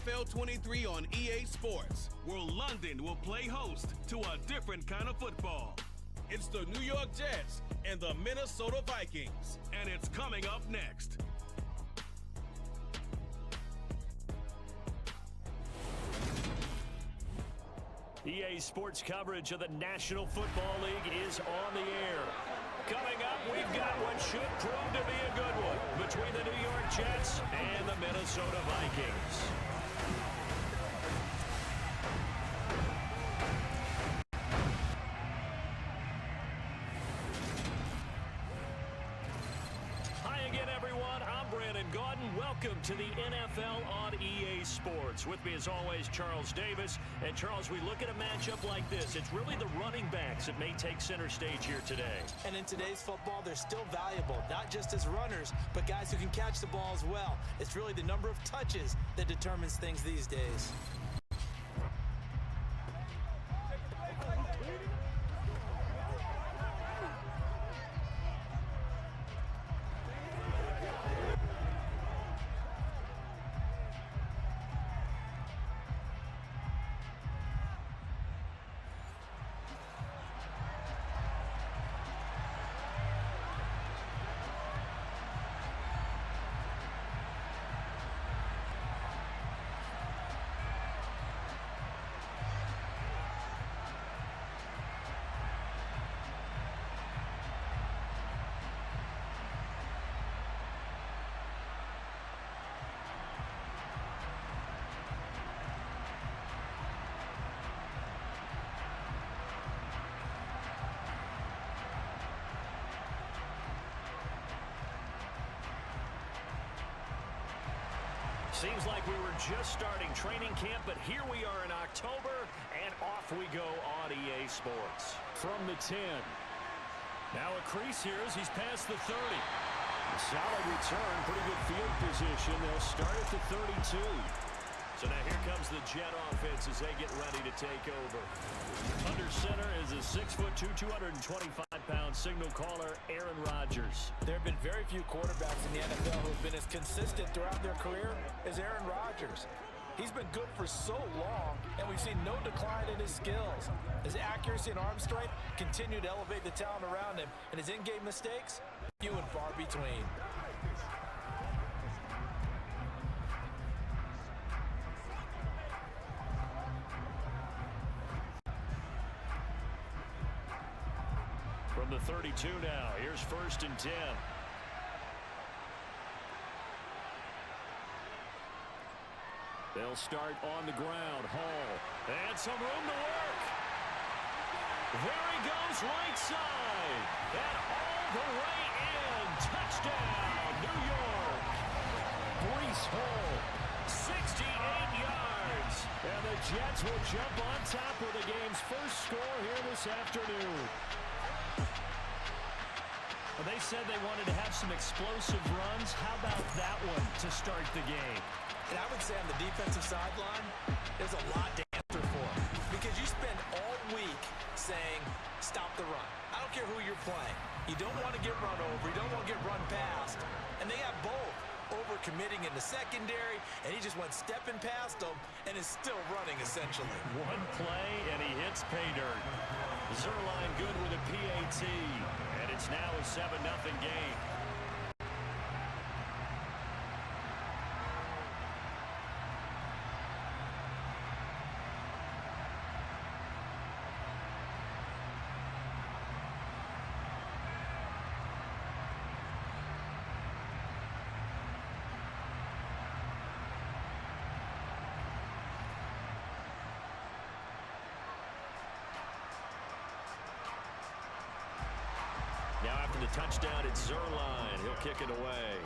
NFL 23 on EA Sports, where London will play host to a different kind of football. It's the New York Jets and the Minnesota Vikings. And it's coming up next. EA Sports coverage of the National Football League is on the air. Coming up, we've got what should prove to be a good one between the New York Jets and the Minnesota Vikings. Welcome to the NFL on EA Sports. With me, as always, Charles Davis. And, Charles, we look at a matchup like this. It's really the running backs that may take center stage here today. And in today's football, they're still valuable, not just as runners, but guys who can catch the ball as well. It's really the number of touches that determines things these days. Seems like we were just starting training camp, but here we are in October, and off we go on EA Sports. From the 10. Now a crease here as he's past the 30. A solid return, pretty good field position. They'll start at the 32. So now here comes the Jet offense as they get ready to take over. Under center is a 6'2", 225-pound signal caller, Aaron Rodgers. There have been very few quarterbacks in the NFL who have been as consistent throughout their career as Aaron Rodgers. He's been good for so long, and we've seen no decline in his skills. His accuracy and arm strength continue to elevate the talent around him, and his in-game mistakes, few and far between. From the 32 now, here's 1st and 10. They'll start on the ground. Hall. And some room to work. There he goes, right side. And all the way in. Touchdown, New York. Breece Hall, 68 yards. And the Jets will jump on top with the game's first score here this afternoon. Well, they said they wanted to have some explosive runs. How about that one to start the game? And I would say on the defensive sideline, there's a lot to answer for. Because you spend all week saying, stop the run. I don't care who you're playing. You don't want to get run over. You don't want to get run past. And they have both. Over-committing in the secondary, and he just went stepping past them and is still running, essentially. One play, and he hits pay dirt. Zerline good with a PAT, and it's now a 7-0 game. Now after the touchdown, it's Zerline. He'll kick it away.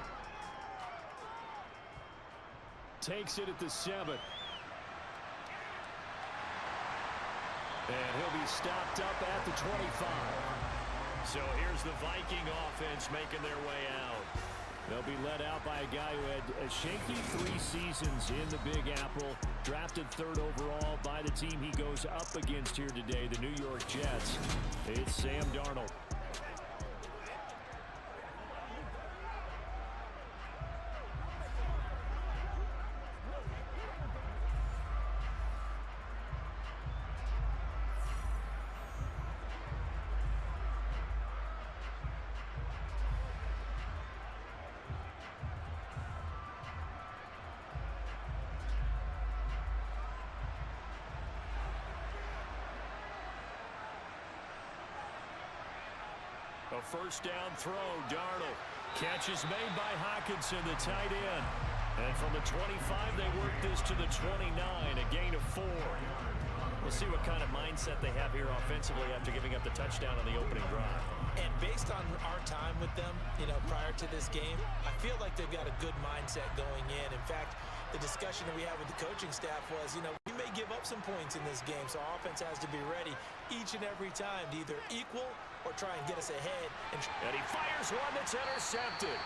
Takes it at the 7. And he'll be stopped up at the 25. So here's the Viking offense making their way out. They'll be led out by a guy who had a shaky 3 seasons in the Big Apple. Drafted 3rd overall by the team he goes up against here today, the New York Jets. It's Sam Darnold. A first down throw, Darnold. Catch is made by Hockenson, the tight end. And from the 25, they work this to the 29, a gain of 4. We'll see what kind of mindset they have here offensively after giving up the touchdown on the opening drive. And based on our time with them, prior to this game, I feel like they've got a good mindset going in. In fact, the discussion that we had with the coaching staff was, we may give up some points in this game, so offense has to be ready each and every time to either equal or try and get us ahead. And he fires one that's intercepted.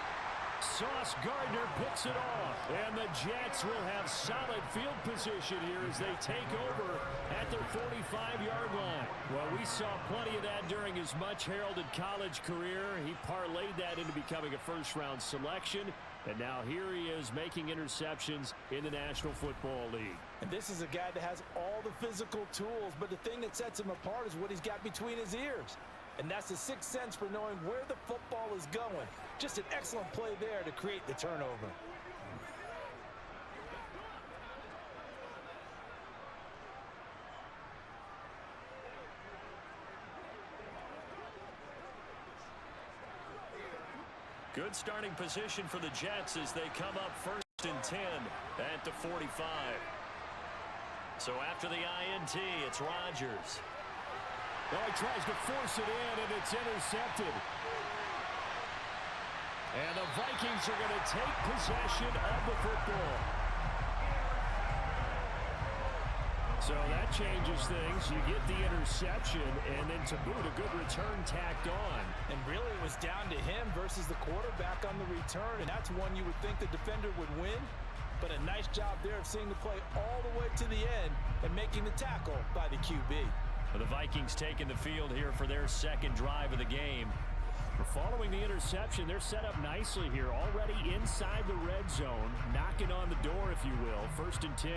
Sauce Gardner picks it off, and the Jets will have solid field position here as they take over at their 45-yard line. Well, we saw plenty of that during his much-heralded college career. He parlayed that into becoming a first-round selection, and now here he is making interceptions in the National Football League. And this is a guy that has all the physical tools, but the thing that sets him apart is what he's got between his ears. And that's the sixth sense for knowing where the football is going. Just an excellent play there to create the turnover. Good starting position for the Jets as they come up first and 10 at the 45. So after the INT, it's Rodgers. Oh, he tries to force it in, and it's intercepted. And the Vikings are going to take possession of the football. So that changes things. You get the interception, and then to boot, a good return tacked on. And really, it was down to him versus the quarterback on the return, and that's one you would think the defender would win. But a nice job there of seeing the play all the way to the end and making the tackle by the QB. The Vikings taking the field here for their second drive of the game. Following the interception, they're set up nicely here, already inside the red zone, knocking on the door, if you will. First and 10.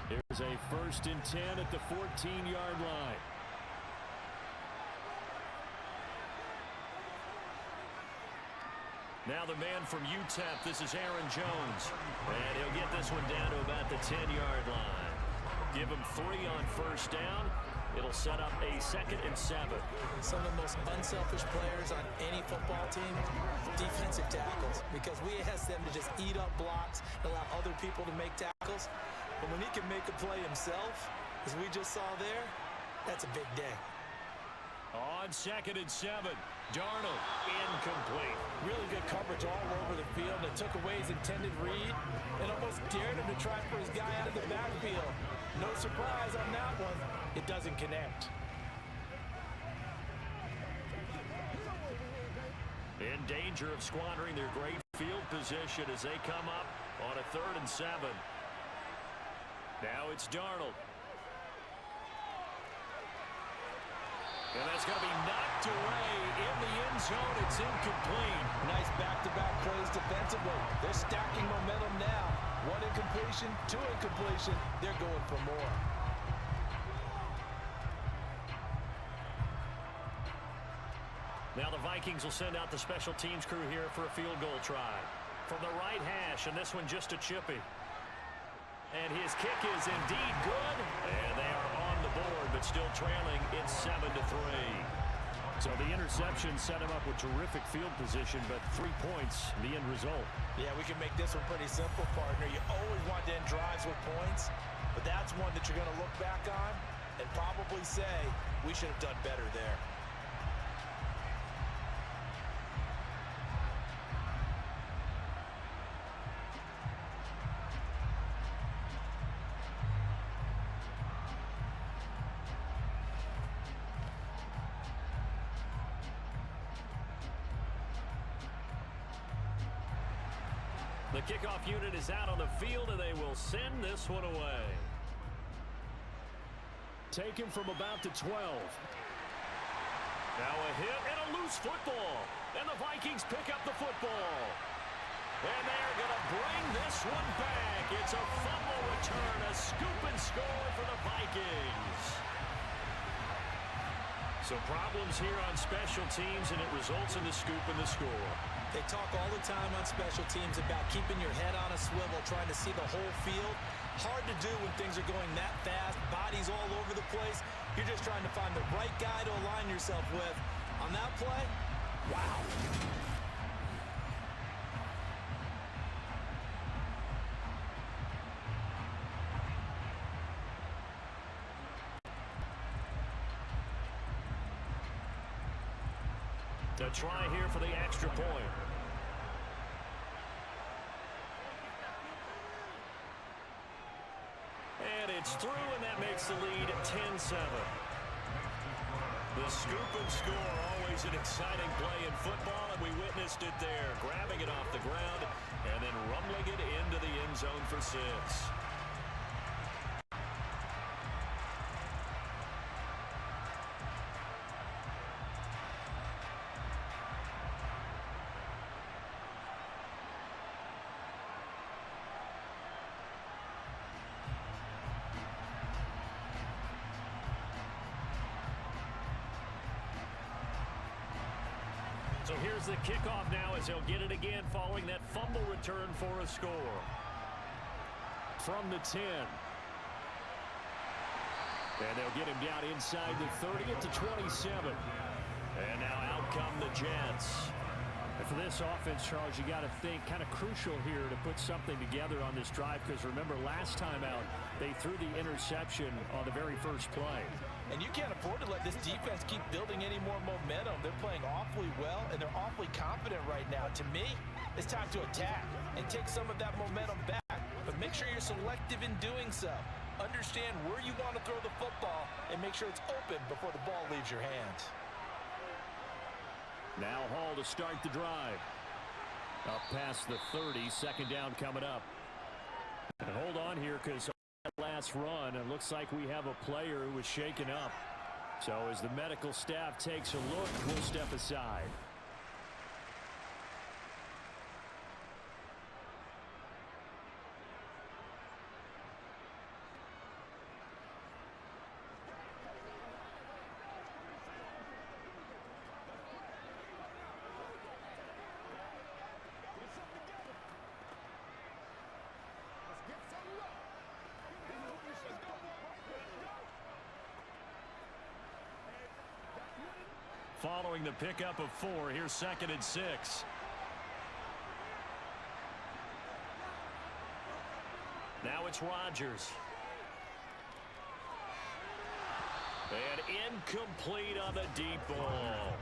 Here's a first and 10 at the 14-yard line. Now the man from UTEP, this is Aaron Jones. And he'll get this one down to about the 10-yard line. Give him 3 on first down. It'll set up a second and 7. Some of the most unselfish players on any football team, defensive tackles, because we ask them to just eat up blocks, allow other people to make tackles. But when he can make a play himself, as we just saw there, that's a big day. On second and 7, Darnold incomplete. Really good coverage all over the field and took away his intended read and almost dared him to try for his guy out of the backfield. No surprise on that one. It doesn't connect. In danger of squandering their great field position as they come up on a 3rd and 7. Now it's Darnold. And that's going to be knocked away in the end zone. It's incomplete. Nice back-to-back plays defensively. They're stacking momentum now. 1 incompletion, 2 incompletion. They're going for more. Now the Vikings will send out the special teams crew here for a field goal try. From the right hash, and this one just a chippy. And his kick is indeed good. And they are on the board, but still trailing. It's 7-3. So the interception set him up with terrific field position, but 3 points, the end result. Yeah, we can make this one pretty simple, partner. You always want to end drives with points, but that's one that you're going to look back on and probably say, we should have done better there. The kickoff unit is out on the field, and they will send this one away. Taken from about the 12. Now a hit and a loose football. And the Vikings pick up the football. And they're going to bring this one back. It's a fumble return, a scoop and score for the Vikings. So problems here on special teams, and it results in the scoop and the score. They talk all the time on special teams about keeping your head on a swivel, trying to see the whole field. Hard to do when things are going that fast, bodies all over the place. You're just trying to find the right guy to align yourself with. On that play, wow. To try here for the extra point. And it's through, and that makes the lead 10-7. The scoop and score, always an exciting play in football, and we witnessed it there, grabbing it off the ground and then rumbling it into the end zone for 6. So here's the kickoff now as he'll get it again following that fumble return for a score. From the 10. And they'll get him down inside the 30 at the 27. And now out come the Jets. And for this offense, Charles, you got to think kind of crucial here to put something together on this drive, because remember last time out they threw the interception on the very first play. And you can't afford to let this defense keep building any more momentum. They're playing awfully well, and they're awfully confident right now. To me, it's time to attack and take some of that momentum back. But make sure you're selective in doing so. Understand where you want to throw the football and make sure it's open before the ball leaves your hands. Now Hall to start the drive. Up past the 30, second down coming up. And hold on here, because last run, it looks like we have a player who was shaken up. So as the medical staff takes a look, we'll step aside. Following the pickup of 4, here's 2nd and 6. Now it's Rodgers. And incomplete on the deep ball.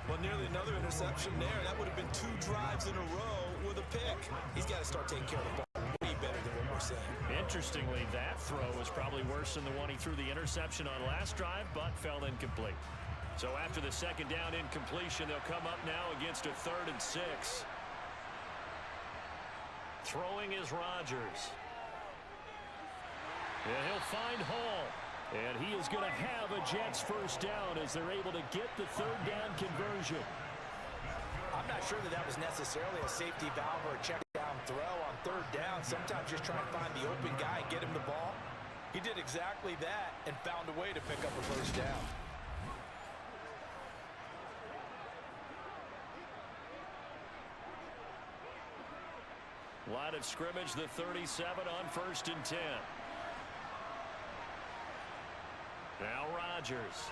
Well, nearly another interception there. That would have been 2 drives in a row with a pick. He's got to start taking care of the ball way better than what we're saying. Interestingly, that throw was probably worse than the one he threw the interception on last drive, but fell incomplete. So after the second down incompletion, they'll come up now against a 3rd and 6. Throwing is Rodgers. And he'll find Hall. And he is going to have a Jets first down as they're able to get the 3rd down conversion. I'm not sure that was necessarily a safety valve or a check down throw on 3rd down. Sometimes just try and find the open guy and get him the ball. He did exactly that and found a way to pick up a first down. Line of scrimmage, the 37 on 1st and 10. Now Rodgers.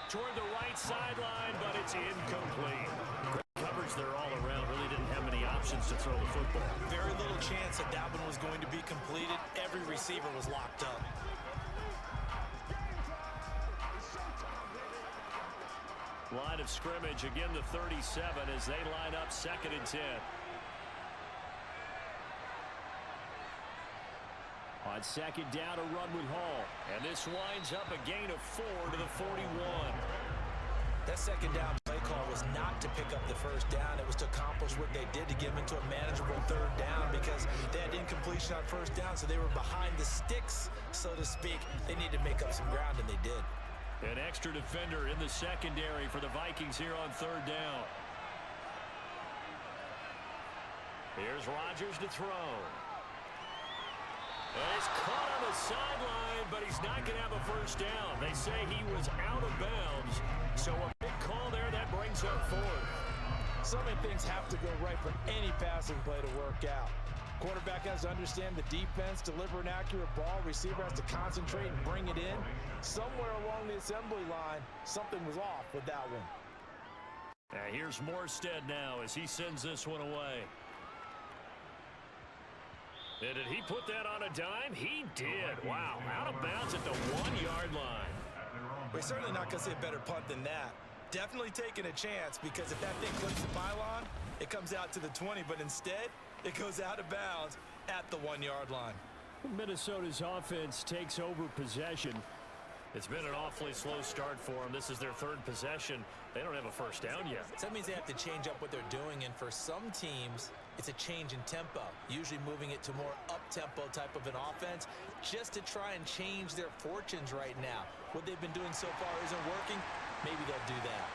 Toward the right sideline, but it's incomplete. Great coverage there all around. Really didn't have many options to throw the football. Very little chance that that one was going to be completed. Every receiver was locked up. Line of scrimmage, again the 37 as they line up 2nd and 10. On 2nd down, a run with Hall. And this winds up a gain of 4 to the 41. That 2nd down play call was not to pick up the first down. It was to accomplish what they did to get them into a manageable 3rd down, because they had incompletion on 1st down, so they were behind the sticks, so to speak. They needed to make up some ground, and they did. An extra defender in the secondary for the Vikings here on 3rd down. Here's Rodgers to throw. And he's caught on the sideline, but he's not going to have a first down. They say he was out of bounds, so a big call there that brings up fourth. So many things have to go right for any passing play to work out. Quarterback has to understand the defense, deliver an accurate ball. Receiver has to concentrate and bring it in. Somewhere along the assembly line, something was off with that one. Here's Morstead now as he sends this one away. And did he put that on a dime? He did. Wow, out of bounds at the 1-yard line. We're certainly not going to see a better punt than that. Definitely taking a chance, because if that thing clips the pylon, it comes out to the 20, but instead it goes out of bounds at the 1-yard line. Minnesota's offense takes over possession. It's been an awfully slow start for them. This is their third possession. They don't have a first down yet. So that means they have to change up what they're doing, and for some teams, it's a change in tempo, usually moving it to more up-tempo type of an offense just to try and change their fortunes right now. What they've been doing so far isn't working. Maybe they'll do that.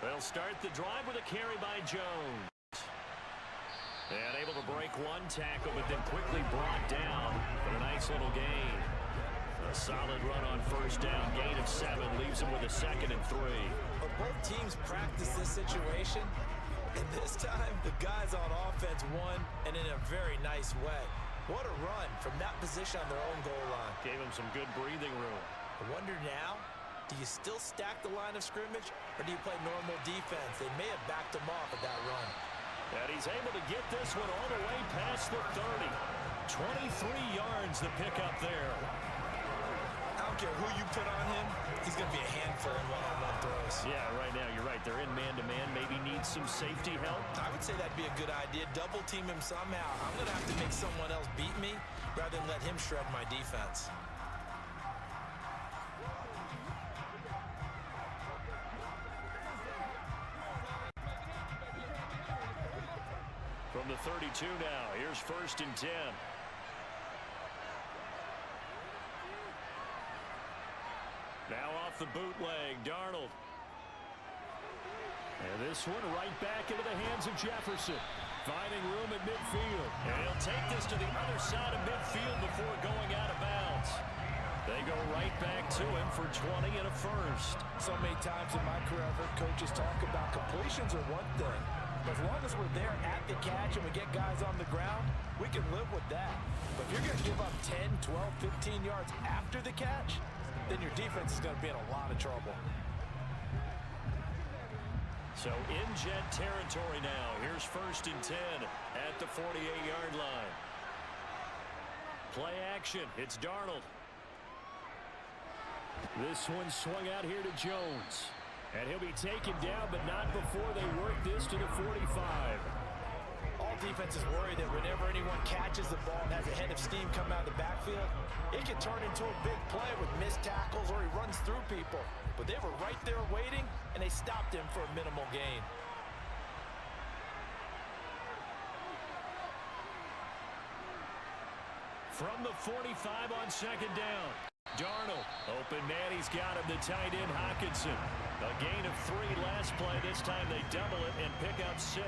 They'll start the drive with a carry by Jones. And able to break one tackle, but then quickly brought down for a nice little gain. A solid run on first down, gain of 7, leaves him with a 2nd and 3. But both teams practice this situation, and this time the guys on offense won, and in a very nice way. What a run from that position on their own goal line. Gave him some good breathing room. I wonder now, do you still stack the line of scrimmage, or do you play normal defense? They may have backed him off at that run. And he's able to get this one all the way past the 30. 23 yards to pick up there. I don't care who you put on him, he's going to be a handful in one-on-one throws. Yeah, right now you're right. They're in man-to-man. Maybe needs some safety help. I would say that'd be a good idea. Double team him somehow. I'm going to have to make someone else beat me rather than let him shred my defense. From the 32 now, here's 1st and 10. Now off the bootleg, Darnold. And this one right back into the hands of Jefferson. Finding room at midfield. And he'll take this to the other side of midfield before going out of bounds. They go right back to him for 20 and a first. So many times in my career, I've heard coaches talk about completions are one thing. But as long as we're there at the catch and we get guys on the ground, we can live with that. But if you're going to give up 10, 12, 15 yards after the catch, then your defense is going to be in a lot of trouble. So in jet territory now. Here's 1st and 10 at the 48-yard line. Play action. It's Darnold. This one swung out here to Jones. And he'll be taken down, but not before they work this to the 45. All defenses worry that whenever anyone catches the ball and has a head of steam come out of the backfield, it can turn into a big play with missed tackles or he runs through people. But they were right there waiting, and they stopped him for a minimal gain. From the 45 on 2nd down. Darnold, open man, he's got him, the tight end Hockenson. A gain of 3 last play. This time they double it and pick up 6.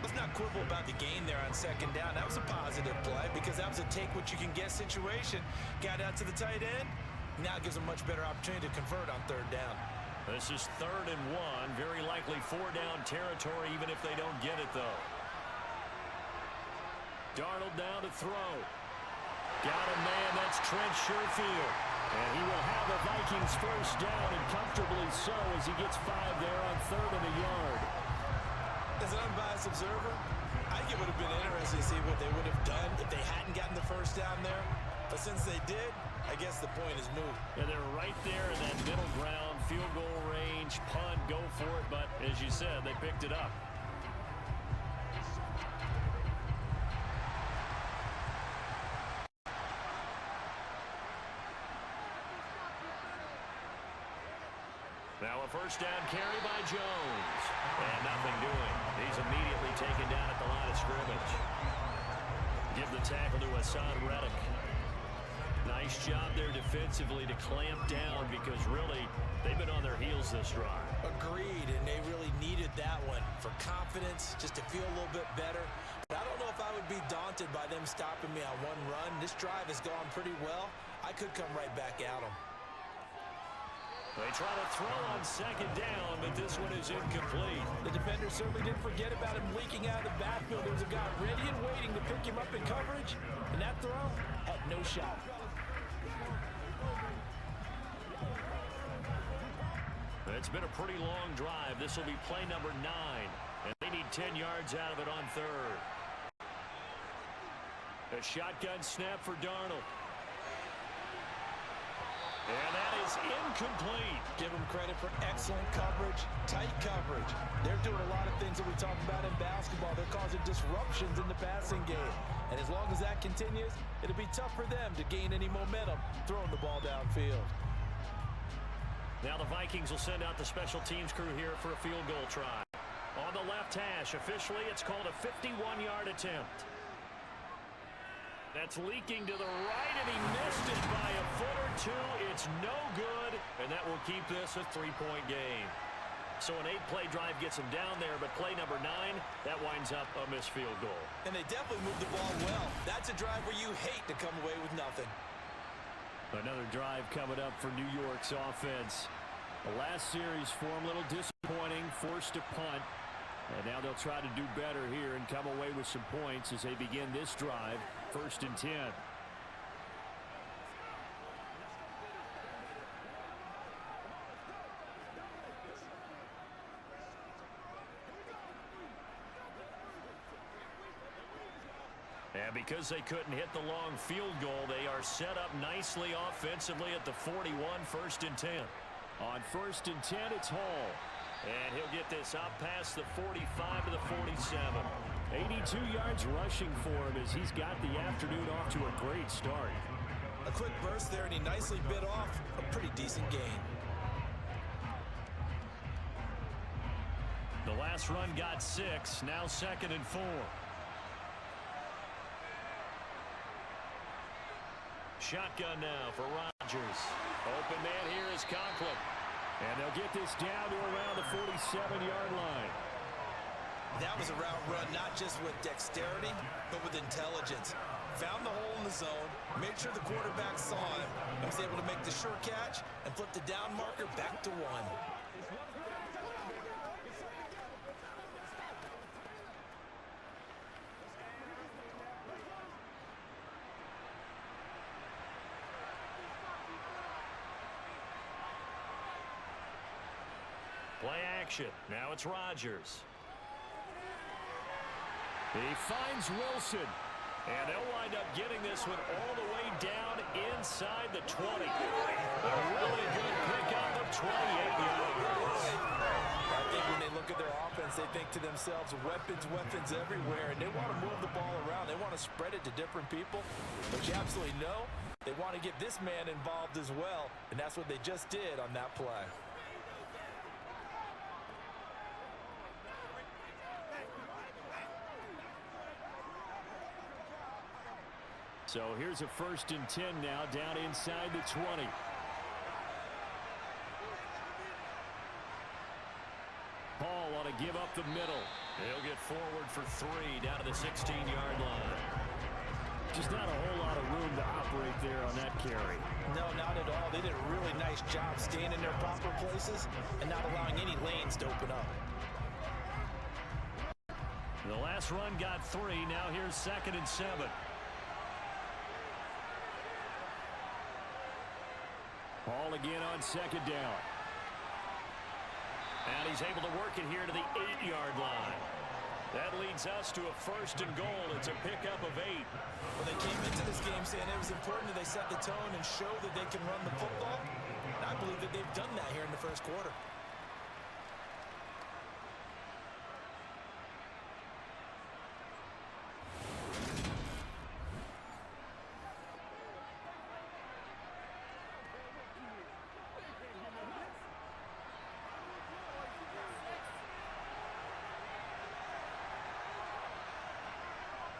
Let's not quibble about the gain there on 2nd down. That was a positive play because that was a take-what-you-can-get situation. Got out to the tight end. Now it gives them a much better opportunity to convert on 3rd down. This is 3rd and 1. Very likely 4-down territory even if they don't get it, though. Darnold now to throw. Got him, man. That's Trent Sherfield. And he will have the Vikings first down, and comfortably so as he gets 5 there on 3rd and a yard. As an unbiased observer, I think it would have been interesting to see what they would have done if they hadn't gotten the first down there. But since they did, I guess the point is moot. And they're right there in that middle ground, field goal range, punt, go for it. But as you said, they picked it up. Now a first down carry by Jones. And nothing doing. He's immediately taken down at the line of scrimmage. Give the tackle to Hassan Reddick. Nice job there defensively to clamp down because really they've been on their heels this drive. Agreed, and they really needed that one for confidence, just to feel a little bit better. But I don't know if I would be daunted by them stopping me on one run. This drive has gone pretty well. I could come right back at them. They try to throw on second down, but this one is incomplete. The defender certainly didn't forget about him leaking out of the backfield. There was a guy ready and waiting to pick him up in coverage, and that throw had no shot. It's been a pretty long drive. This will be play number 9, and they need 10 yards out of it on third. A shotgun snap for Darnold. And that is incomplete. Give them credit for excellent coverage, tight coverage. They're doing a lot of things that we talk about in basketball. They're causing disruptions in the passing game. And as long as that continues, it'll be tough for them to gain any momentum throwing the ball downfield. Now the Vikings will send out the special teams crew here for a field goal try. On the left hash, officially it's called a 51-yard attempt. That's leaking to the right, and he missed it by a foot or two. It's no good, and that will keep this a 3-point game. So an 8-play drive gets him down there, but play number 9, that winds up a missed field goal. And they definitely moved the ball well. That's a drive where you hate to come away with nothing. Another drive coming up for New York's offense. The last series for them, a little disappointing, forced to punt. And now they'll try to do better here and come away with some points as they begin this drive, 1st and 10. And because they couldn't hit the long field goal, they are set up nicely offensively at the 41, 1st and 10. On 1st and 10, it's Hall. And he'll get this out past the 45 to the 47. 82 yards rushing for him as he's got the afternoon off to a great start. A quick burst there, and he nicely bit off a pretty decent gain. The last run got 6, now 2nd and 4. Shotgun now for Rodgers. Open man here is Conklin. And they'll get this down to around the 47-yard line. That was a route run not just with dexterity, but with intelligence. Found the hole in the zone, made sure the quarterback saw him, and was able to make the sure catch and flip the down marker back to 1. Play action. Now it's Rodgers. He finds Wilson. And they'll wind up getting this one all the way down inside the 20. A really good pickup of 28 yards. I think when they look at their offense, they think to themselves, weapons everywhere, and they want to move the ball around. They want to spread it to different people. But you absolutely know they want to get this man involved as well, and that's what they just did on that play. So here's a 1st and 10 now, down inside the 20. Paul ought to give up the middle. He'll get forward for 3 down to the 16-yard line. Just not a whole lot of room to operate there on that carry. No, not at all. They did a really nice job staying in their proper places and not allowing any lanes to open up. The last run got 3. Now here's 2nd and 7. Paul again on 2nd down. And he's able to work it here to the 8-yard line. That leads us to a 1st and goal. It's a pickup of 8. Well, they came into this game saying it was important that they set the tone and show that they can run the football. And I believe that they've done that here in the 1st quarter.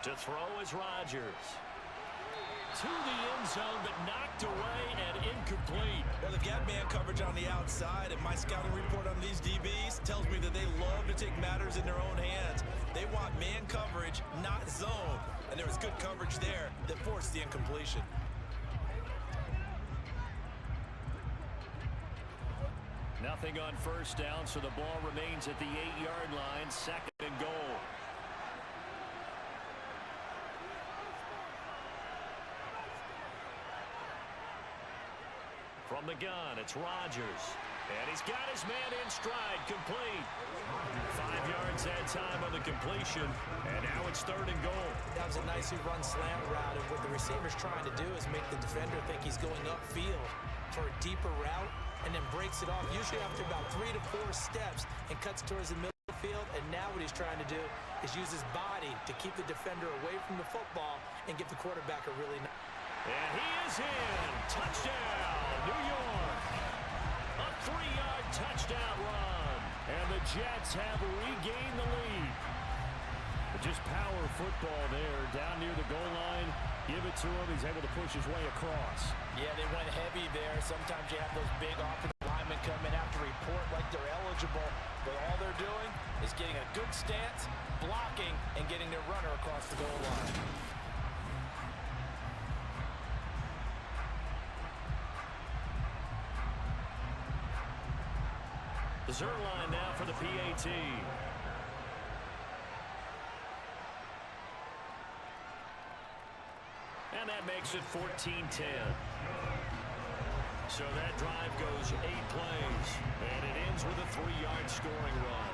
To throw is Rodgers. To the end zone, but knocked away and incomplete. Well, they've got man coverage on the outside, and my scouting report on these DBs tells me that they love to take matters in their own hands. They want man coverage, not zone. And there was good coverage there that forced the incompletion. Nothing on first down, so the ball remains at the 8-yard line, 2nd and goal. From the gun, it's Rodgers. And he's got his man in stride, complete. 5 yards that time on the completion, and now it's 3rd and goal. That was a nicely run slant route, and what the receiver's trying to do is make the defender think he's going upfield for a deeper route, and then breaks it off, usually after about 3 to 4 steps, and cuts towards the middle of the field. And now what he's trying to do is use his body to keep the defender away from the football and give the quarterback a really nice. And he is in. Touchdown, New York. A 3-yard touchdown run. And the Jets have regained the lead. But just power football there down near the goal line. Give it to him. He's able to push his way across. Yeah, they went heavy there. Sometimes you have those big offensive linemen come in after report like they're eligible. But all they're doing is getting a good stance, blocking, and getting their runner across the goal line. The Zerline now for the PAT. And that makes it 14-10. So that drive goes 8 plays. And it ends with a 3-yard scoring run.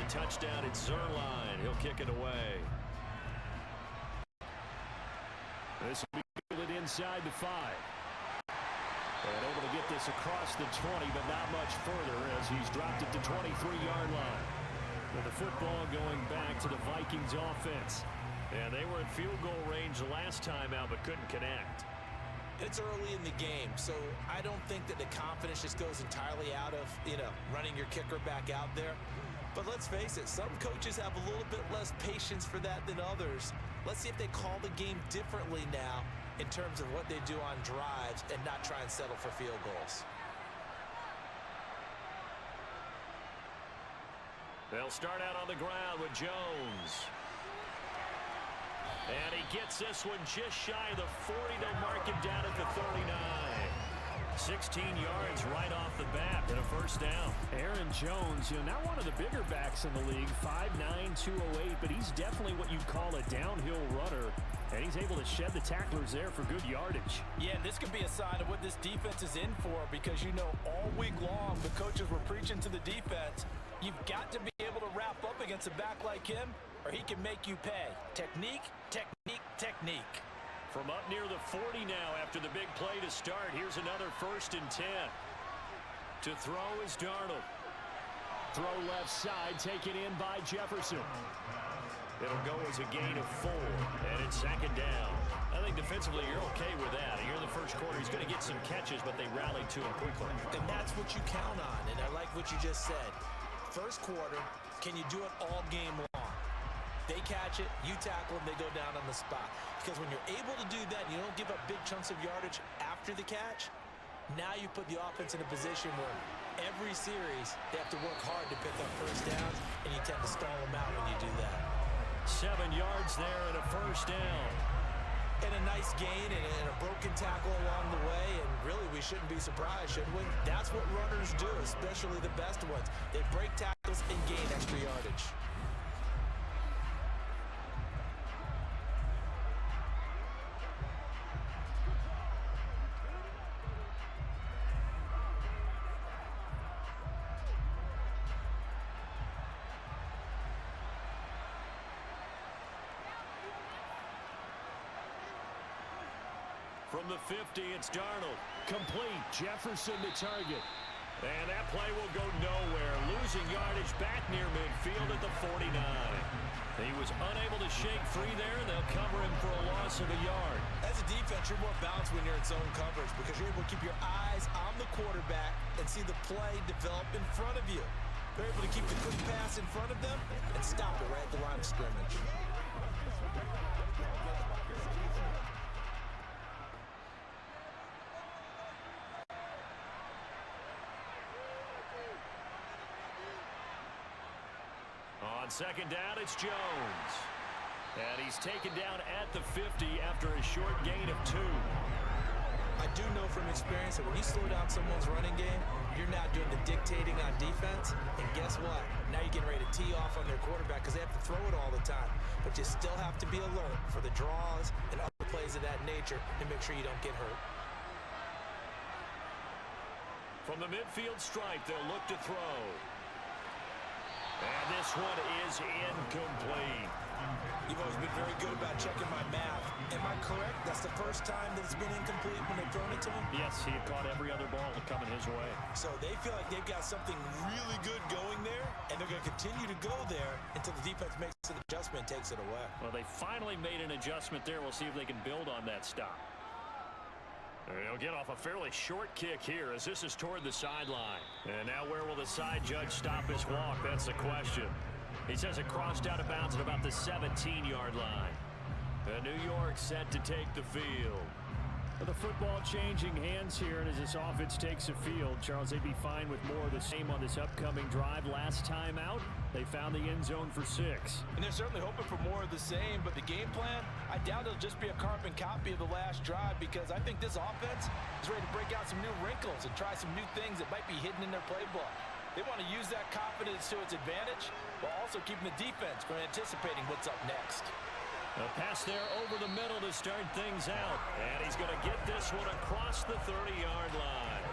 Touchdown, it's Zerline. He'll kick it away. This will be fielded inside the 5. And able to get this across the 20, but not much further as he's dropped it to 23-yard line. With the football going back to the Vikings offense. And they were at field goal range the last time out, but couldn't connect. It's early in the game, so I don't think that the confidence just goes entirely out of, running your kicker back out there. But let's face it, some coaches have a little bit less patience for that than others. Let's see if they call the game differently now in terms of what they do on drives and not try and settle for field goals. They'll start out on the ground with Jones. And he gets this one just shy of the 40. They'll mark him down at the 39. 16 yards right off the bat and a first down. Aaron Jones, not one of the bigger backs in the league, 5'9", 208, but he's definitely what you'd call a downhill runner, and he's able to shed the tacklers there for good yardage. Yeah, and this could be a sign of what this defense is in for, because all week long the coaches were preaching to the defense, you've got to be able to wrap up against a back like him, or he can make you pay. Technique, technique, technique. From up near the 40 now after the big play to start. Here's another 1st and 10. To throw is Darnold. Throw left side, taken in by Jefferson. It'll go as a gain of 4, and it's 2nd down. I think defensively you're okay with that. Here in the first quarter, he's going to get some catches, but they rallied to him quickly. And that's what you count on, and I like what you just said. First quarter, can you do it all game long? They catch it, you tackle them, they go down on the spot. Because when you're able to do that, you don't give up big chunks of yardage after the catch, now you put the offense in a position where every series they have to work hard to pick up first downs, and you tend to stall them out when you do that. 7 yards there and a first down. And a nice gain and a broken tackle along the way, and really we shouldn't be surprised, should we? That's what runners do, especially the best ones. They break tackles and gain extra yardage. From the 50, it's Darnold. Complete. Jefferson to target. And that play will go nowhere. Losing yardage back near midfield at the 49. He was unable to shake free there. They'll cover him for a loss of a yard. As a defense, you're more balanced when you're in zone coverage because you're able to keep your eyes on the quarterback and see the play develop in front of you. They're able to keep the quick pass in front of them and stop it right at the line of scrimmage. On second down, it's Jones. And he's taken down at the 50 after a short gain of 2. I do know from experience that when you slow down someone's running game, you're now doing the dictating on defense. And guess what? Now you're getting ready to tee off on their quarterback because they have to throw it all the time. But you still have to be alert for the draws and other plays of that nature to make sure you don't get hurt. From the midfield stripe, they'll look to throw. And this one is incomplete. You've always been very good about checking my math. Am I correct? That's the first time that it's been incomplete when they've thrown it to him? Yes, he had caught every other ball coming his way. So they feel like they've got something really good going there, and they're going to continue to go there until the defense makes an adjustment and takes it away. Well, they finally made an adjustment there. We'll see if they can build on that stop. They'll get off a fairly short kick here as this is toward the sideline. And now where will the side judge stop his walk? That's the question. He says it crossed out of bounds at about the 17-yard line. And New York set to take the field. The football changing hands here, and as this offense takes the field, Charles, they'd be fine with more of the same on this upcoming drive. Last time out, they found the end zone for 6. And they're certainly hoping for more of the same, but the game plan, I doubt it'll just be a carbon copy of the last drive because I think this offense is ready to break out some new wrinkles and try some new things that might be hidden in their playbook. They want to use that confidence to its advantage while also keeping the defense from anticipating what's up next. A pass there over the middle to start things out. And he's going to get this one across the 30-yard line.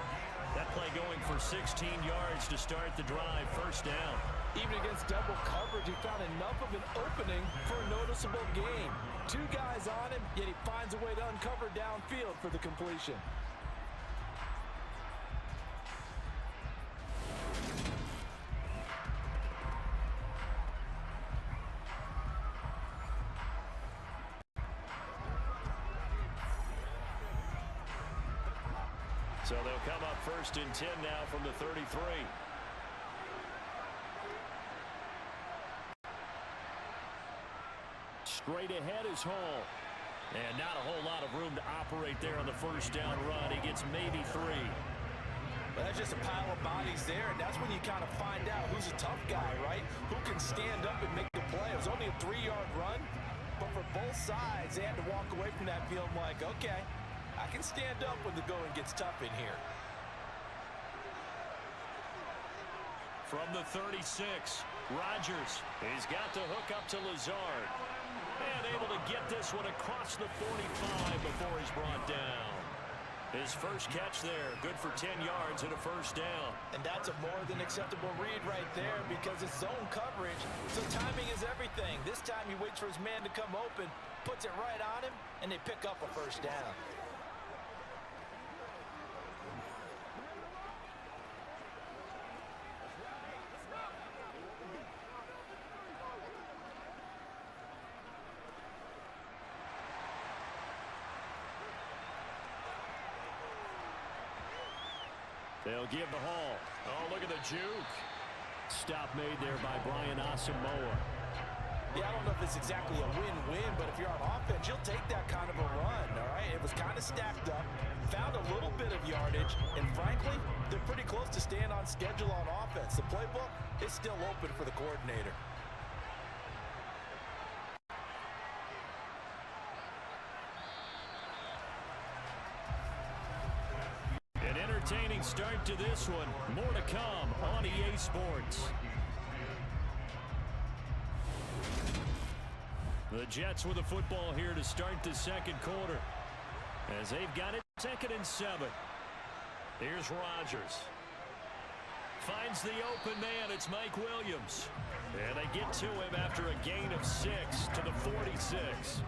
That play going for 16 yards to start the drive. First down. Even against double coverage, he found enough of an opening for a noticeable gain. 2 guys on him, yet he finds a way to uncover downfield for the completion. So they'll come up first and 10 now from the 33. Straight ahead is Hall. And not a whole lot of room to operate there on the first down run. He gets maybe 3. Well, that's just a pile of bodies there, and that's when you kind of find out who's a tough guy, right? Who can stand up and make the play. It was only a 3-yard run, but for both sides, they had to walk away from that field like, okay, I can stand up when the going gets tough in here. From the 36, Rodgers. He's got to hook up to Lazard. And able to get this one across the 45 before he's brought down. His first catch there, good for 10 yards and a first down. And that's a more than acceptable read right there because it's zone coverage, so timing is everything. This time he waits for his man to come open, puts it right on him, and they pick up a first down. They'll give the Hall. Oh, look at the juke. Stop made there by Brian Asamoah. Yeah, I don't know if it's exactly a win-win, but if you're on offense, you'll take that kind of a run, all right? It was kind of stacked up, found a little bit of yardage, and frankly, they're pretty close to staying on schedule on offense. The playbook is still open for the coordinator. An entertaining start to this one. More to come on EA Sports. The Jets with the football here to start the second quarter. As they've got it 2nd and 7. Here's Rodgers. Finds the open man. It's Mike Williams. And they get to him after a gain of 6 to the 46.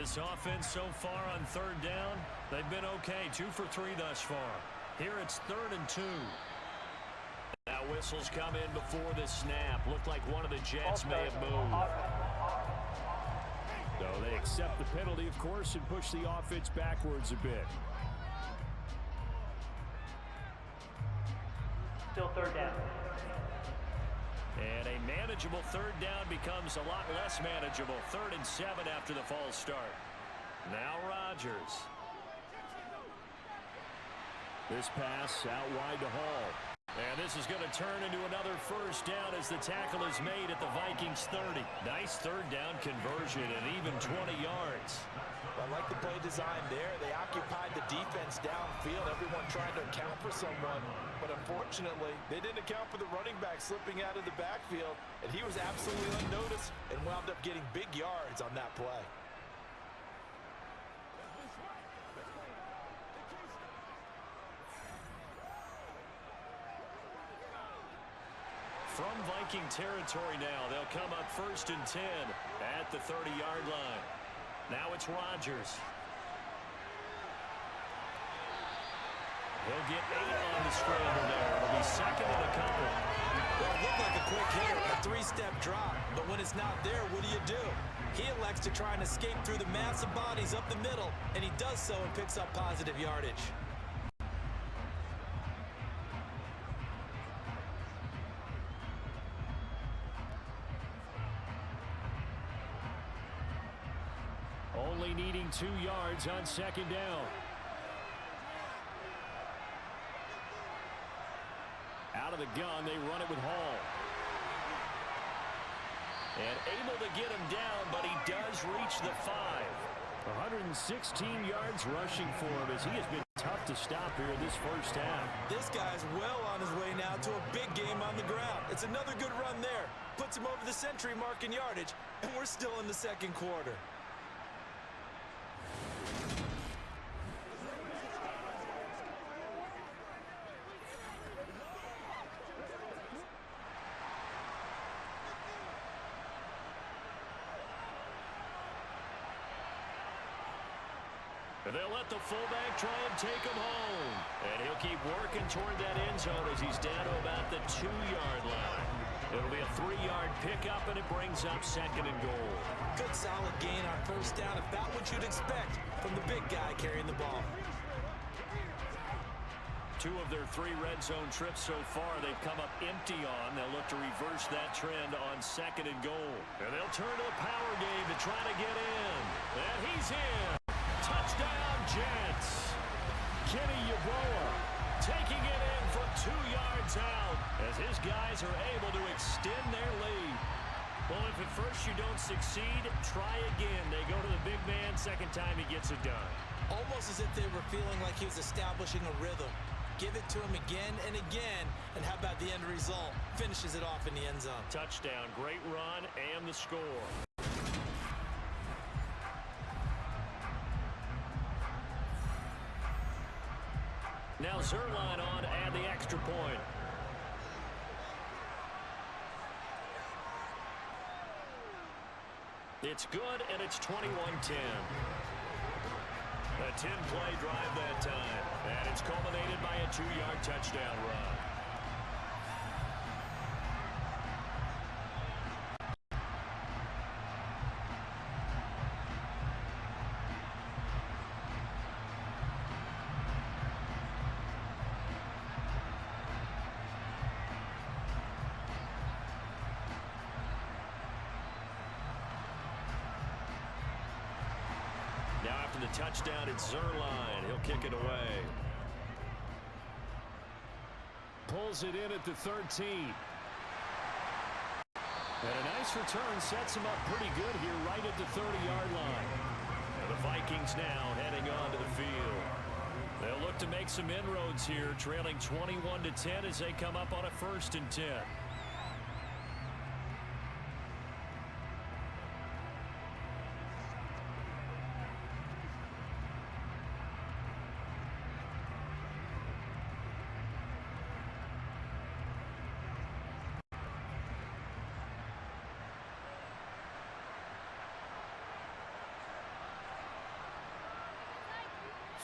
This offense so far on third down, they've been okay. 2 for 3 thus far. Here it's 3rd and 2. Now whistles come in before the snap. Looked like one of the Jets may have moved. So they accept the penalty, of course, and push the offense backwards a bit. Still 3rd down. And a manageable 3rd down becomes a lot less manageable. 3rd and 7 after the false start. Now Rodgers. This pass out wide to Hall. And this is going to turn into another 1st down as the tackle is made at the Vikings 30. Nice 3rd down conversion and even 20 yards. I like the play design there. They occupied the defense downfield, everyone trying to account for someone. But unfortunately, they didn't account for the running back slipping out of the backfield, and he was absolutely unnoticed and wound up getting big yards on that play. From Viking territory now, they'll come up 1st and 10 at the 30-yard line. Now it's Rodgers. He'll get 8 on the scramble there. It'll be 2nd and a couple. Well, it looked like a quick hitter, a 3-step drop. But when it's not there, what do? He elects to try and escape through the massive bodies up the middle, and he does so and picks up positive yardage. Only needing 2 yards on 2nd down. Out of the gun, they run it with Hall. And able to get him down, but he does reach the 5. 116 yards rushing for him as he has been tough to stop here in this 1st half. This guy's well on his way now to a big game on the ground. It's another good run there. Puts him over the century mark in yardage, and we're still in the 2nd quarter. And they'll let the fullback try and take him home. And he'll keep working toward that end zone as he's down to about the 2-yard line. It'll be a 3-yard pickup, and it brings up 2nd and goal. Good solid gain on 1st down, about what you'd expect from the big guy carrying the ball. 2 of their 3 red zone trips so far they've come up empty on. They'll look to reverse that trend on 2nd and goal. And they'll turn to the power game to try to get in. And he's in. Touchdown, Jets. Kenny Yeboah taking it in from 2 yards out as his guys are able to extend their lead. Well, if at first you don't succeed, try again. They go to the big man. 2nd time he gets it done. Almost as if they were feeling like he was establishing a rhythm. Give it to him again and again, and how about the end result? Finishes it off in the end zone. Touchdown, great run, and the score. Now Zerline on to add the extra point. It's good, and it's 21-10. A 10-play drive that time, and it's culminated by a 2-yard touchdown run. Now after the touchdown, it's Zerline. He'll kick it away. Pulls it in at the 13. And a nice return sets him up pretty good here right at the 30-yard line. And the Vikings now heading onto the field. They'll look to make some inroads here, trailing 21-10 as they come up on a 1st and 10.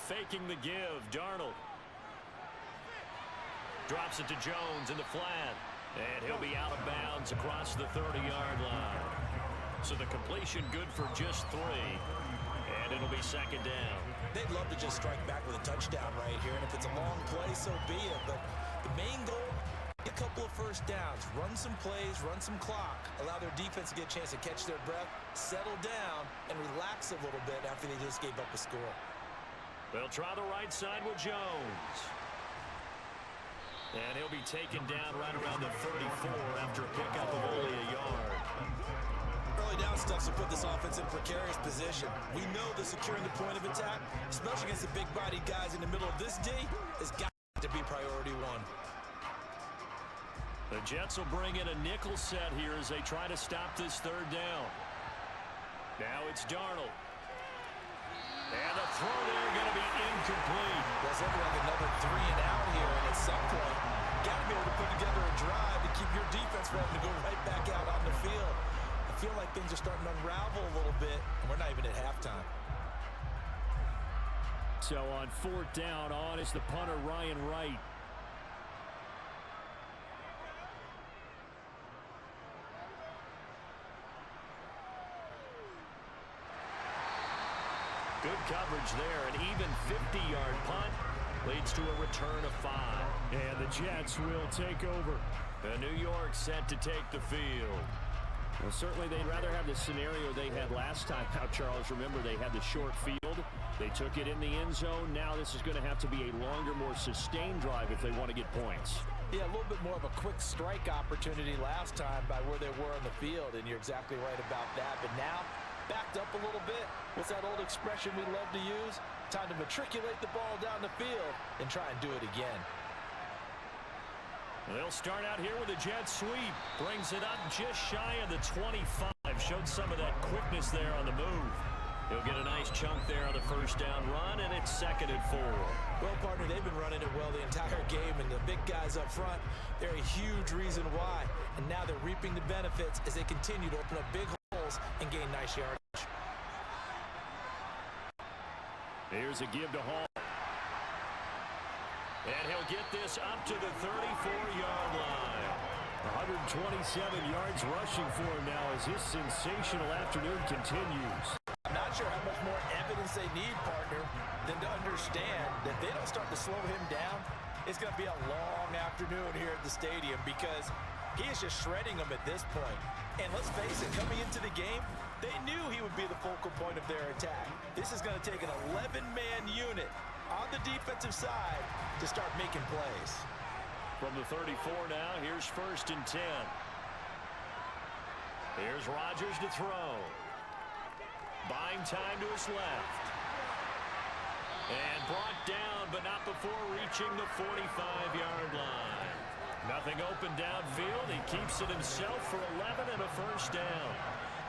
faking the give. Darnold drops it to Jones in the flat. And he'll be out of bounds across the 30-yard line. So the completion good for just 3. And it'll be second down. They'd love to just strike back with a touchdown right here. And if it's a long play, so be it. But the main goal, get a couple of first downs. Run some plays, run some clock. Allow their defense to get a chance to catch their breath, settle down, and relax a little bit after they just gave up a score. They'll try the right side with Jones. And he'll be taken down right around the 34 after a pickup of only a yard. Early down stuff to put this offense in a precarious position. We know that securing the point of attack, especially against the big-bodied guys in the middle of this D, has got to be priority 1. The Jets will bring in a nickel set here as they try to stop this 3rd down. Now it's Darnold. And the throw there going to be incomplete. There's like another 3 and out here, and at some point, got to be able to put together a drive to keep your defense ready to go right back out on the field. I feel like things are starting to unravel a little bit, and we're not even at halftime. So on 4th down, on is the punter, Ryan Wright. Good coverage there. An even 50-yard punt leads to a return of 5. And the Jets will take over. The New York set to take the field. Well, certainly they'd rather have the scenario they had last time out, Charles. Remember, they had the short field. They took it in the end zone. Now this is going to have to be a longer, more sustained drive if they want to get points. Yeah, a little bit more of a quick strike opportunity last time by where they were on the field, and you're exactly right about that. But now, backed up a little bit. What's that old expression we love to use? Time to matriculate the ball down the field and try and do it again. They'll start out here with a jet sweep. Brings it up just shy of the 25. Showed some of that quickness there on the move. He'll get a nice chunk there on the 1st down run, and it's 2nd and 4. Well, partner, they've been running it well the entire game, and the big guys up front, they're a huge reason why. And now they're reaping the benefits as they continue to open up big holes and gain nice yardage. Here's a give to Hall. And he'll get this up to the 34-yard line. 127 yards rushing for him now as his sensational afternoon continues. I'm not sure how much more evidence they need, partner, than to understand that if they don't start to slow him down, it's going to be a long afternoon here at the stadium because he is just shredding them at this point. And let's face it, coming into the game, they knew he would be the focal point of their attack. This is going to take an 11-man unit on the defensive side to start making plays. From the 34 now, here's 1st and 10. Here's Rodgers to throw. Buying time to his left. And brought down, but not before reaching the 45-yard line. Nothing open downfield. He keeps it himself for 11 and a 1st down.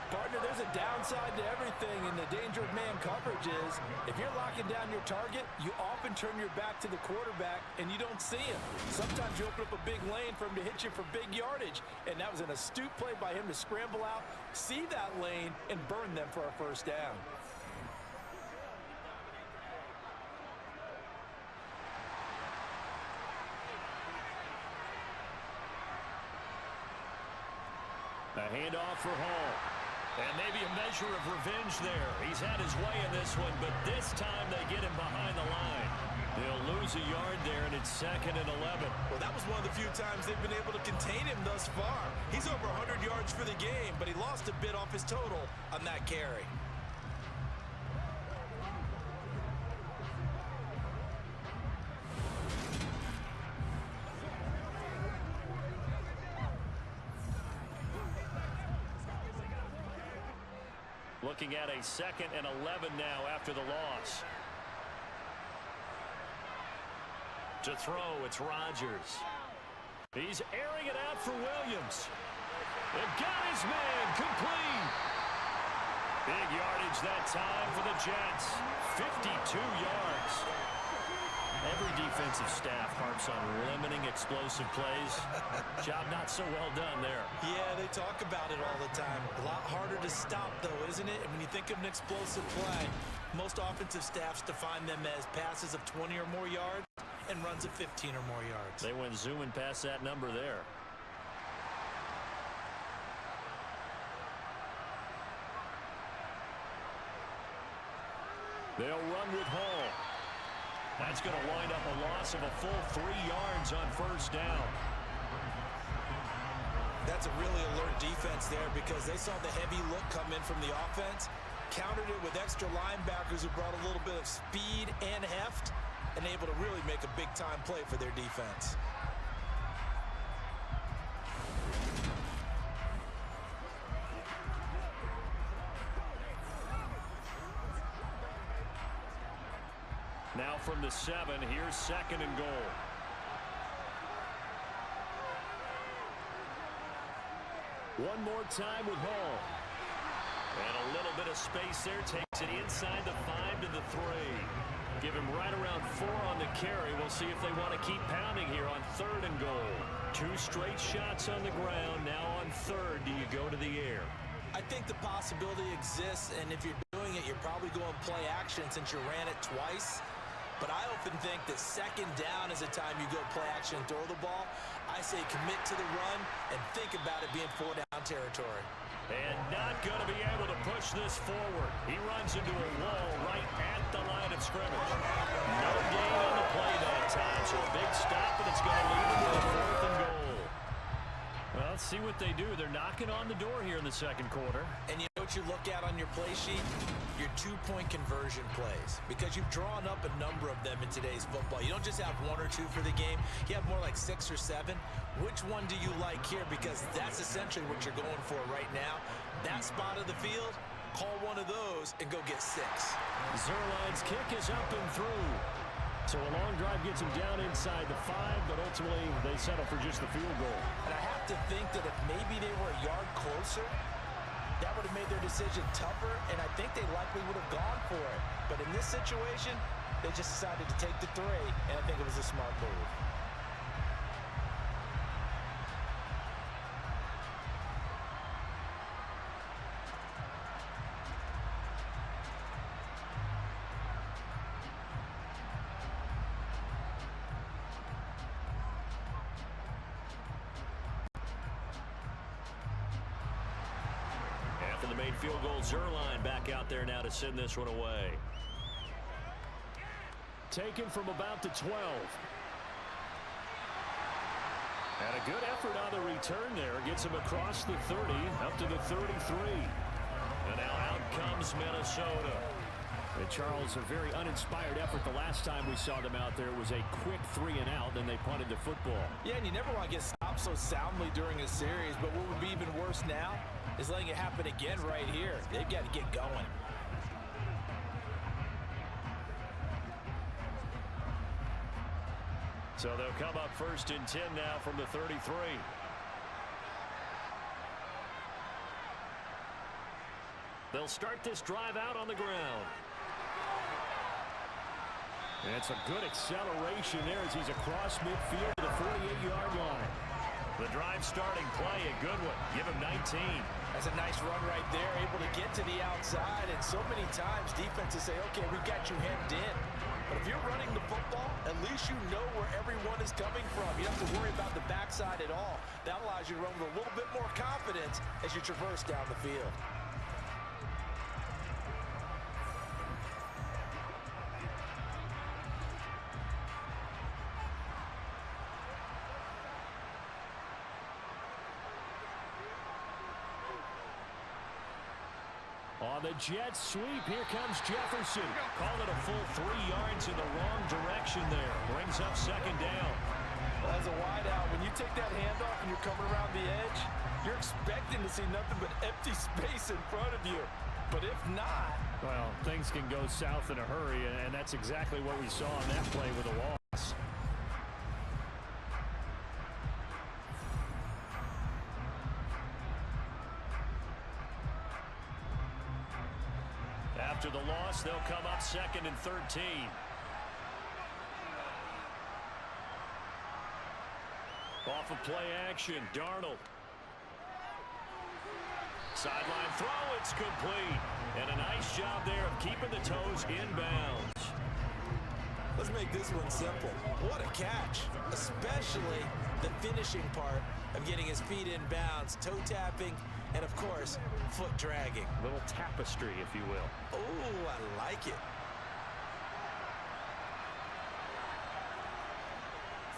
Partner, there's a downside to everything, and the danger of man coverage is if you're locking down your target, you often turn your back to the quarterback and you don't see him. Sometimes you open up a big lane for him to hit you for big yardage, and that was an astute play by him to scramble out, see that lane, and burn them for a 1st down. A handoff for Hall. And maybe a measure of revenge there. He's had his way in this one, but this time they get him behind the line. They'll lose a yard there, and it's 2nd and 11. Well, that was one of the few times they've been able to contain him thus far. He's over 100 yards for the game, but he lost a bit off his total on that carry. Looking at a 2nd and 11 now after the loss. To throw, it's Rodgers. He's airing it out for Williams. And got his man complete. Big yardage that time for the Jets. 52 yards. Every defensive staff harps on limiting explosive plays. Job not so well done there. Yeah, they talk about it all the time. A lot harder to stop, though, isn't it? And when you think of an explosive play, most offensive staffs define them as passes of 20 or more yards and runs of 15 or more yards. They went zooming past that number there. They'll run with Hall. That's going to wind up a loss of a full 3 yards on first down. That's a really alert defense there because they saw the heavy look come in from the offense, countered it with extra linebackers who brought a little bit of speed and heft, and able to really make a big-time play for their defense. Now from the 7, here's 2nd and goal. One more time with Hall. And a little bit of space there. Takes it inside the 5 to the 3. Give him right around 4 on the carry. We'll see if they want to keep pounding here on 3rd and goal. 2 straight shots on the ground. Now on 3rd, do you go to the air? I think the possibility exists, and if you're doing it, you're probably going play action since you ran it twice. But I often think that 2nd down is the time you go play action and throw the ball. I say commit to the run and think about it being 4-down territory. And not going to be able to push this forward. He runs into a wall right at the line of scrimmage. No gain on the play that time, so a big stop, and it's going to lead him to the 4th and goal. Well, let's see what they do. They're knocking on the door here in the 2nd quarter. And you know what you look at on your play sheet? Your 2-point conversion plays. Because you've drawn up a number of them in today's football. You don't just have 1 or 2 for the game. You have more like 6 or 7. Which one do you like here? Because that's essentially what you're going for right now. That spot of the field, call one of those and go get 6. Zerline's kick is up and through. So a long drive gets them down inside the 5, but ultimately they settle for just the field goal. And I have to think that if maybe they were a yard closer, that would have made their decision tougher, and I think they likely would have gone for it. But in this situation, they just decided to take the 3, and I think it was a smart move. The made field goal, Zerline back out there now to send this one away. Taken from about the 12. And a good effort on the return there. Gets him across the 30, up to the 33. And now out comes Minnesota. And Charles, a very uninspired effort. The last time we saw them out there was a quick 3 and out, then they punted the football. Yeah, and you never want to get stopped so soundly during a series, but what would be even worse now is letting it happen again right here. They've got to get going. So they'll come up 1st and 10 now from the 33. They'll start this drive out on the ground. And it's a good acceleration there as he's across midfield to the 48-yard line. The drive starting play, a good one. Give him 19. That's a nice run right there, able to get to the outside. And so many times defenses say, okay, we got you hemmed in. But if you're running the football, at least you know where everyone is coming from. You don't have to worry about the backside at all. That allows you to run with a little bit more confidence as you traverse down the field. On the jet sweep, here comes Jefferson. Call it a full 3 yards in the wrong direction there. Brings up 2nd down. Well, as a wideout, when you take that handoff and you're coming around the edge, you're expecting to see nothing but empty space in front of you. But if not... Well, things can go south in a hurry, and that's exactly what we saw on that play with a loss. After the loss, they'll come up 2nd and 13. off of play action. Darnold. Sideline throw, it's complete. And a nice job there of keeping the toes inbounds. Let's make this one simple. What a catch, especially the finishing part of getting his feet in bounds, toe tapping, and of course, foot dragging. A little tapestry, if you will. Oh, I like it.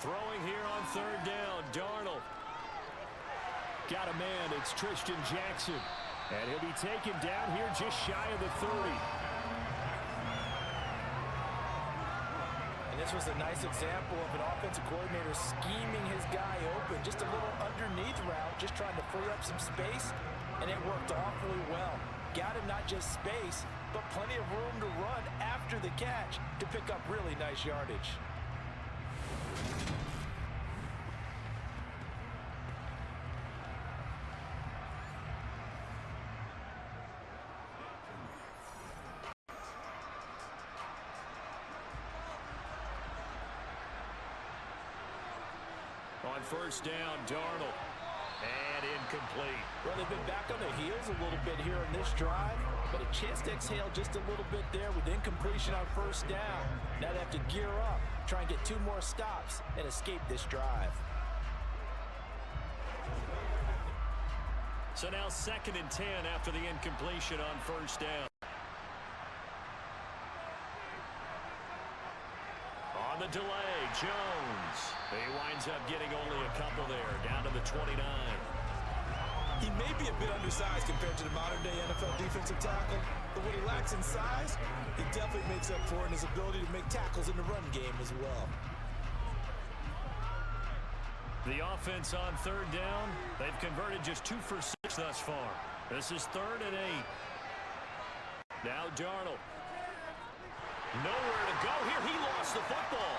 Throwing here on third down, Darnold. Got a man, it's Tristan Jackson. And he'll be taken down here just shy of the 30. And this was a nice example of an offensive coordinator scheming his guy open. Just a little underneath route, just trying to free up some space, and it worked awfully well. Got him not just space, but plenty of room to run after the catch to pick up really nice yardage. On first down, Darnold. And incomplete. Well, they've been back on their heels a little bit here on this drive, but a chance to exhale just a little bit there with incompletion on first down. Now they have to gear up, try and get 2 more stops, and escape this drive. So now 2nd and 10 after the incompletion on first down. On the delay, Jones. He winds up getting only a couple there, down to the 29. He may be a bit undersized compared to the modern-day NFL defensive tackle, but what he lacks in size, he definitely makes up for in his ability to make tackles in the run game as well. The offense on third down, they've converted just 2 for 6 thus far. This is 3rd and 8. Now Darnold. Nowhere to go here. He lost the football.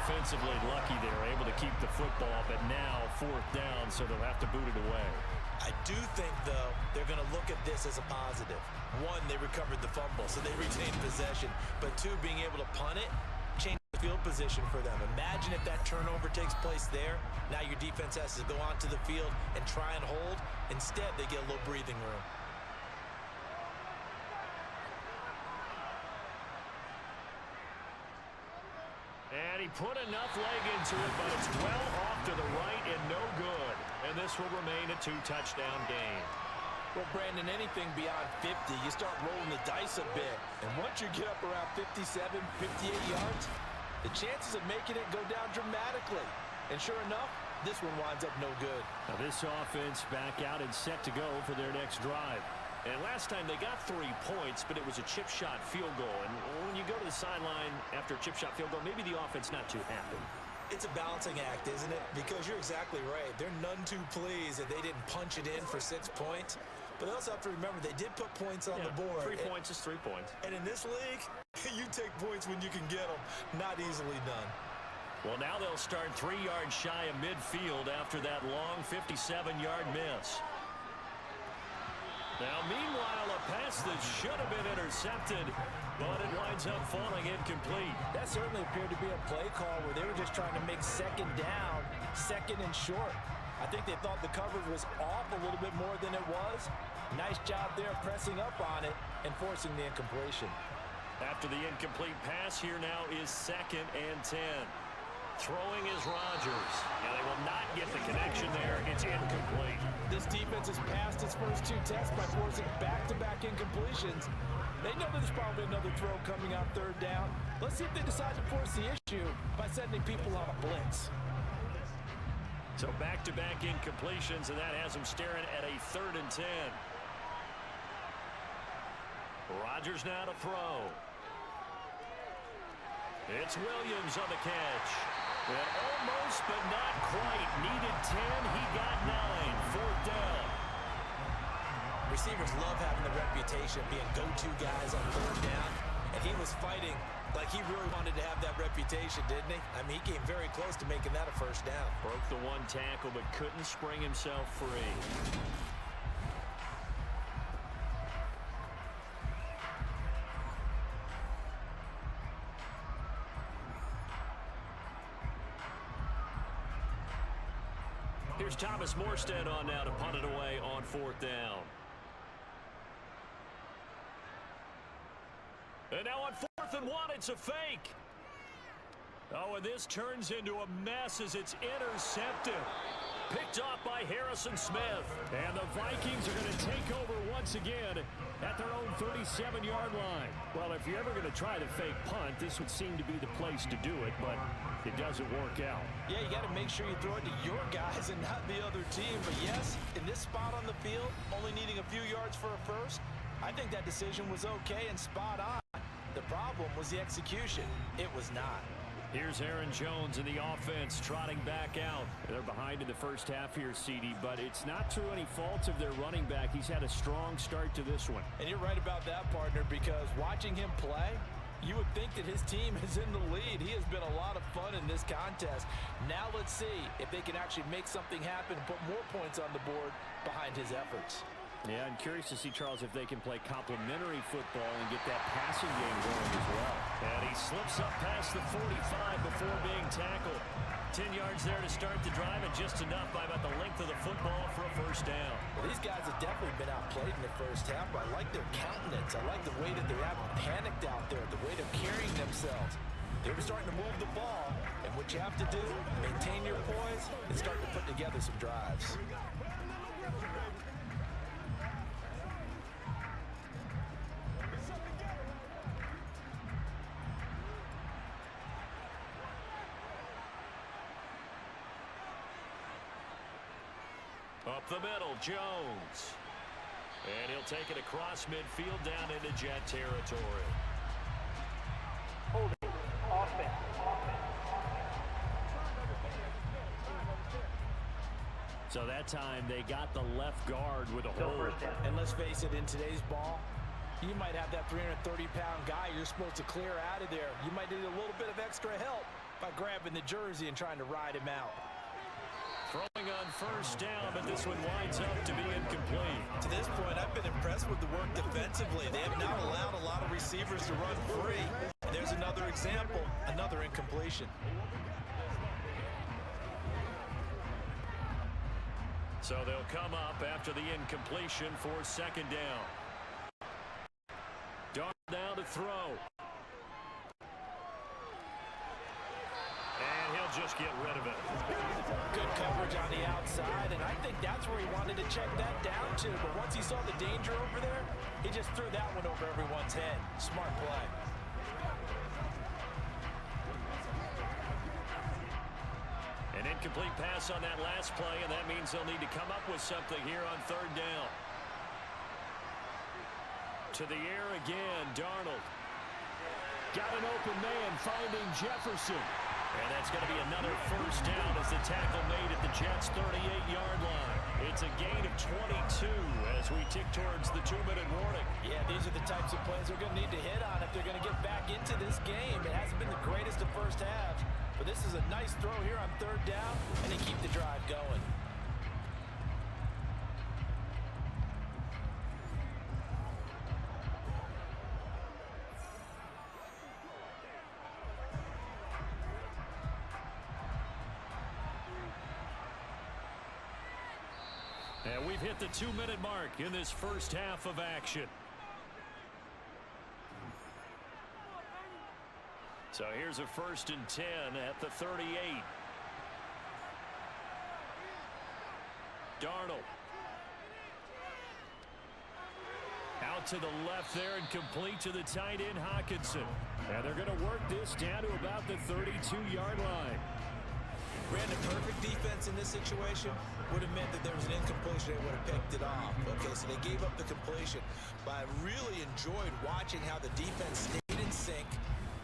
Offensively lucky they're able to keep the football, but now 4th down, so they'll have to boot it away. I do think, though, they're going to look at this as a positive. 1, they recovered the fumble, so they retained possession. But 2, being able to punt it, change the field position for them. Imagine if that turnover takes place there. Now your defense has to go onto the field and try and hold. Instead, they get a little breathing room. And he put enough leg into it, but it's well off to the right and no good. And this will remain a 2-touchdown game. Well, Brandon, anything beyond 50, you start rolling the dice a bit. And once you get up around 57, 58 yards, the chances of making it go down dramatically. And sure enough, this one winds up no good. Now this offense back out and set to go for their next drive. And last time they got 3 points, but it was a chip shot field goal. And when you go to the sideline after a chip shot field goal, maybe the offense not too happy. It's a balancing act, isn't it? Because you're exactly right. They're none too pleased that they didn't punch it in for 6 points. But they also have to remember they did put points on the board. 3 points is 3 points. And in this league, you take points when you can get them. Not easily done. Well, now they'll start 3 yards shy of midfield after that long 57-yard miss. Now, meanwhile, a pass that should have been intercepted, but it winds up falling incomplete. That certainly appeared to be a play call where they were just trying to make 2nd down, 2nd and short. I think they thought the coverage was off a little bit more than it was. Nice job there pressing up on it and forcing the incompletion. After the incomplete pass, here now is 2nd and 10. Throwing is Rodgers, and they will not get the connection there. It's incomplete. This defense has passed its first 2 tests by forcing back-to-back incompletions. They know there's probably another throw coming out 3rd down. Let's see if they decide to force the issue by sending people on a blitz. So back-to-back incompletions, and that has them staring at a 3rd and 10. Rodgers now to throw. It's Williams on the catch. And almost, but not quite. Needed 10. He got 9. 4th down. Receivers love having the reputation of being go-to guys on 3rd down. And he was fighting like he really wanted to have that reputation, didn't he? I mean, he came very close to making that a 1st down. Broke the 1 tackle, but couldn't spring himself free. Here's Thomas Morstead on now to punt it away on 4th down. And now on 4th and 1, it's a fake. Oh, and this turns into a mess as it's intercepted. Picked off by Harrison Smith. And the Vikings are going to take over once again at their own 37-yard line. Well, if you're ever going to try the fake punt, this would seem to be the place to do it, but it doesn't work out. Yeah, you got to make sure you throw it to your guys and not the other team. But yes, in this spot on the field, only needing a few yards for a first, I think that decision was okay and spot on. The problem was the execution. It was not. Here's Aaron Jones in the offense trotting back out. They're behind in the first half here, CD, but it's not through any faults of their running back. He's had a strong start to this one. And you're right about that, partner, because watching him play, you would think that his team is in the lead. He has been a lot of fun in this contest. Now let's see if they can actually make something happen and put more points on the board behind his efforts. Yeah, I'm curious to see, Charles, if they can play complementary football and get that passing game going as well. And he slips up past the 45 before being tackled. 10 yards there to start the drive, and just enough by about the length of the football for a first down. Well, these guys have definitely been outplayed in the first half, but I like their countenance. I like the way that they haven't panicked out there, the way they're carrying themselves. They were starting to move the ball, and what you have to do, maintain your poise, and start to put together some drives. Up the middle, Jones. And he'll take it across midfield down into Jet territory. Holding. Offense. So that time they got the left guard with a hold. And let's face it, in today's ball, you might have that 330-pound guy you're supposed to clear out of there. You might need a little bit of extra help by grabbing the jersey and trying to ride him out. Throwing on first down, but this one winds up to be incomplete. To this point, I've been impressed with the work defensively. They have not allowed a lot of receivers to run free. And there's another example, another incompletion. So they'll come up after the incompletion for second down. Dart now to throw. And he'll just get rid of it. Good coverage on the outside, and I think that's where he wanted to check that down to. But once he saw the danger over there, he just threw that one over everyone's head. Smart play. An incomplete pass on that last play, and that means they'll need to come up with something here on third down. To the air again, Darnold. Got an open man, finding Jefferson. And that's going to be another first down as the tackle made at the Jets' 38-yard line. It's a gain of 22 as we tick towards the 2-minute warning. Yeah, these are the types of plays they're going to need to hit on if they're going to get back into this game. It hasn't been the greatest of first halves, but this is a nice throw here on third down, and they keep the drive going. And we've hit the 2-minute mark in this first half of action. So here's a 1st and 10 at the 38. Darnold. Out to the left there and complete to the tight end, Hockenson. And they're going to work this down to about the 32-yard line. Brandon, perfect defense in this situation would have meant that there was an incompletion. They would have picked it off. Okay, so they gave up the completion. But I really enjoyed watching how the defense stayed in sync,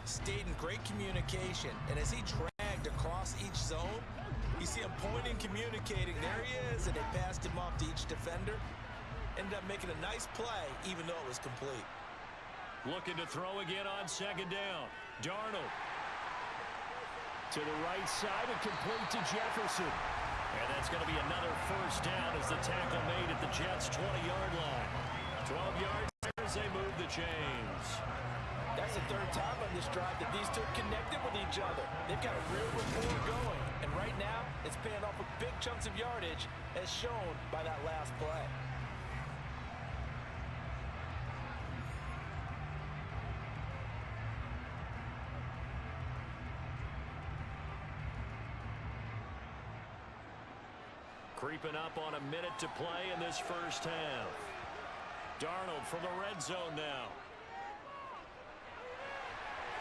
stayed in great communication. And as he dragged across each zone, you see him pointing, communicating. There he is, and they passed him off to each defender. Ended up making a nice play, even though it was complete. Looking to throw again on second down. Darnold. To the right side and complete to Jefferson. And that's going to be another first down as the tackle made at the Jets' 20-yard line. 12 yards there as they move the chains. That That's the third time on this drive that these two connected with each other. They've got a real rapport going. And right now, it's paying off with big chunks of yardage, as shown by that last play. Creeping up on a minute to play in this first half. Darnold from the red zone now.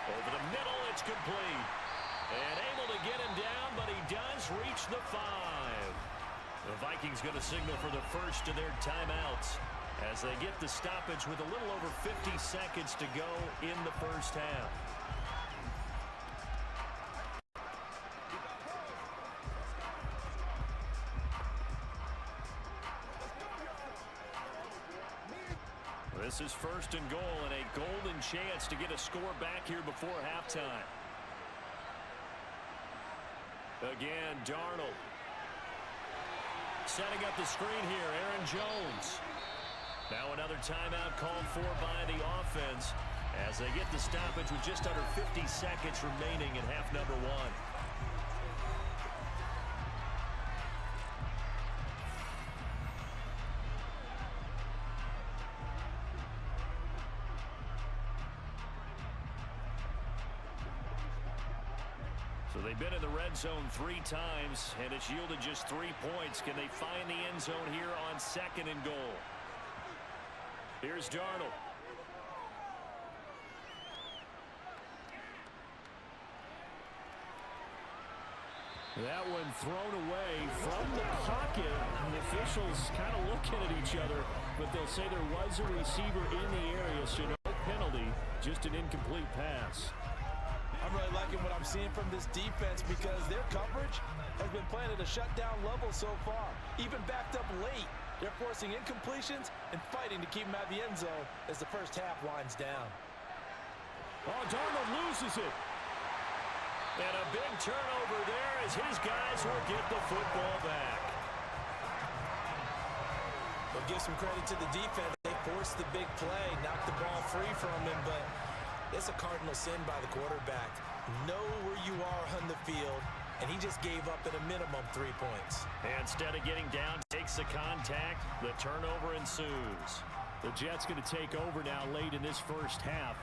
Over the middle, it's complete. And able to get him down, but he does reach the 5. The Vikings going to signal for the first of their timeouts as they get the stoppage with a little over 50 seconds to go in the first half. This is first and goal and a golden chance to get a score back here before halftime. Again, Darnold. Setting up the screen here, Aaron Jones. Now another timeout called for by the offense as they get the stoppage with just under 50 seconds remaining in half number 1. So they've been in the red zone 3 times, and it's yielded just 3 points. Can they find the end zone here on second and goal? Here's Darnold. That one thrown away from the pocket. And the officials kind of looking at each other, but they'll say there was a receiver in the area, so no penalty, just an incomplete pass. I'm really liking what I'm seeing from this defense because their coverage has been playing at a shutdown level so far. Even backed up late, they're forcing incompletions and fighting to keep them out of the end zone as the first half winds down. Oh, Darnold loses it. And a big turnover there as his guys will get the football back. We'll give some credit to the defense. They forced the big play, knocked the ball free from him, but it's a cardinal sin by the quarterback. Know where you are on the field, and he just gave up at a minimum 3 points. And instead of getting down, takes the contact. The turnover ensues. The Jets going to take over now late in this first half.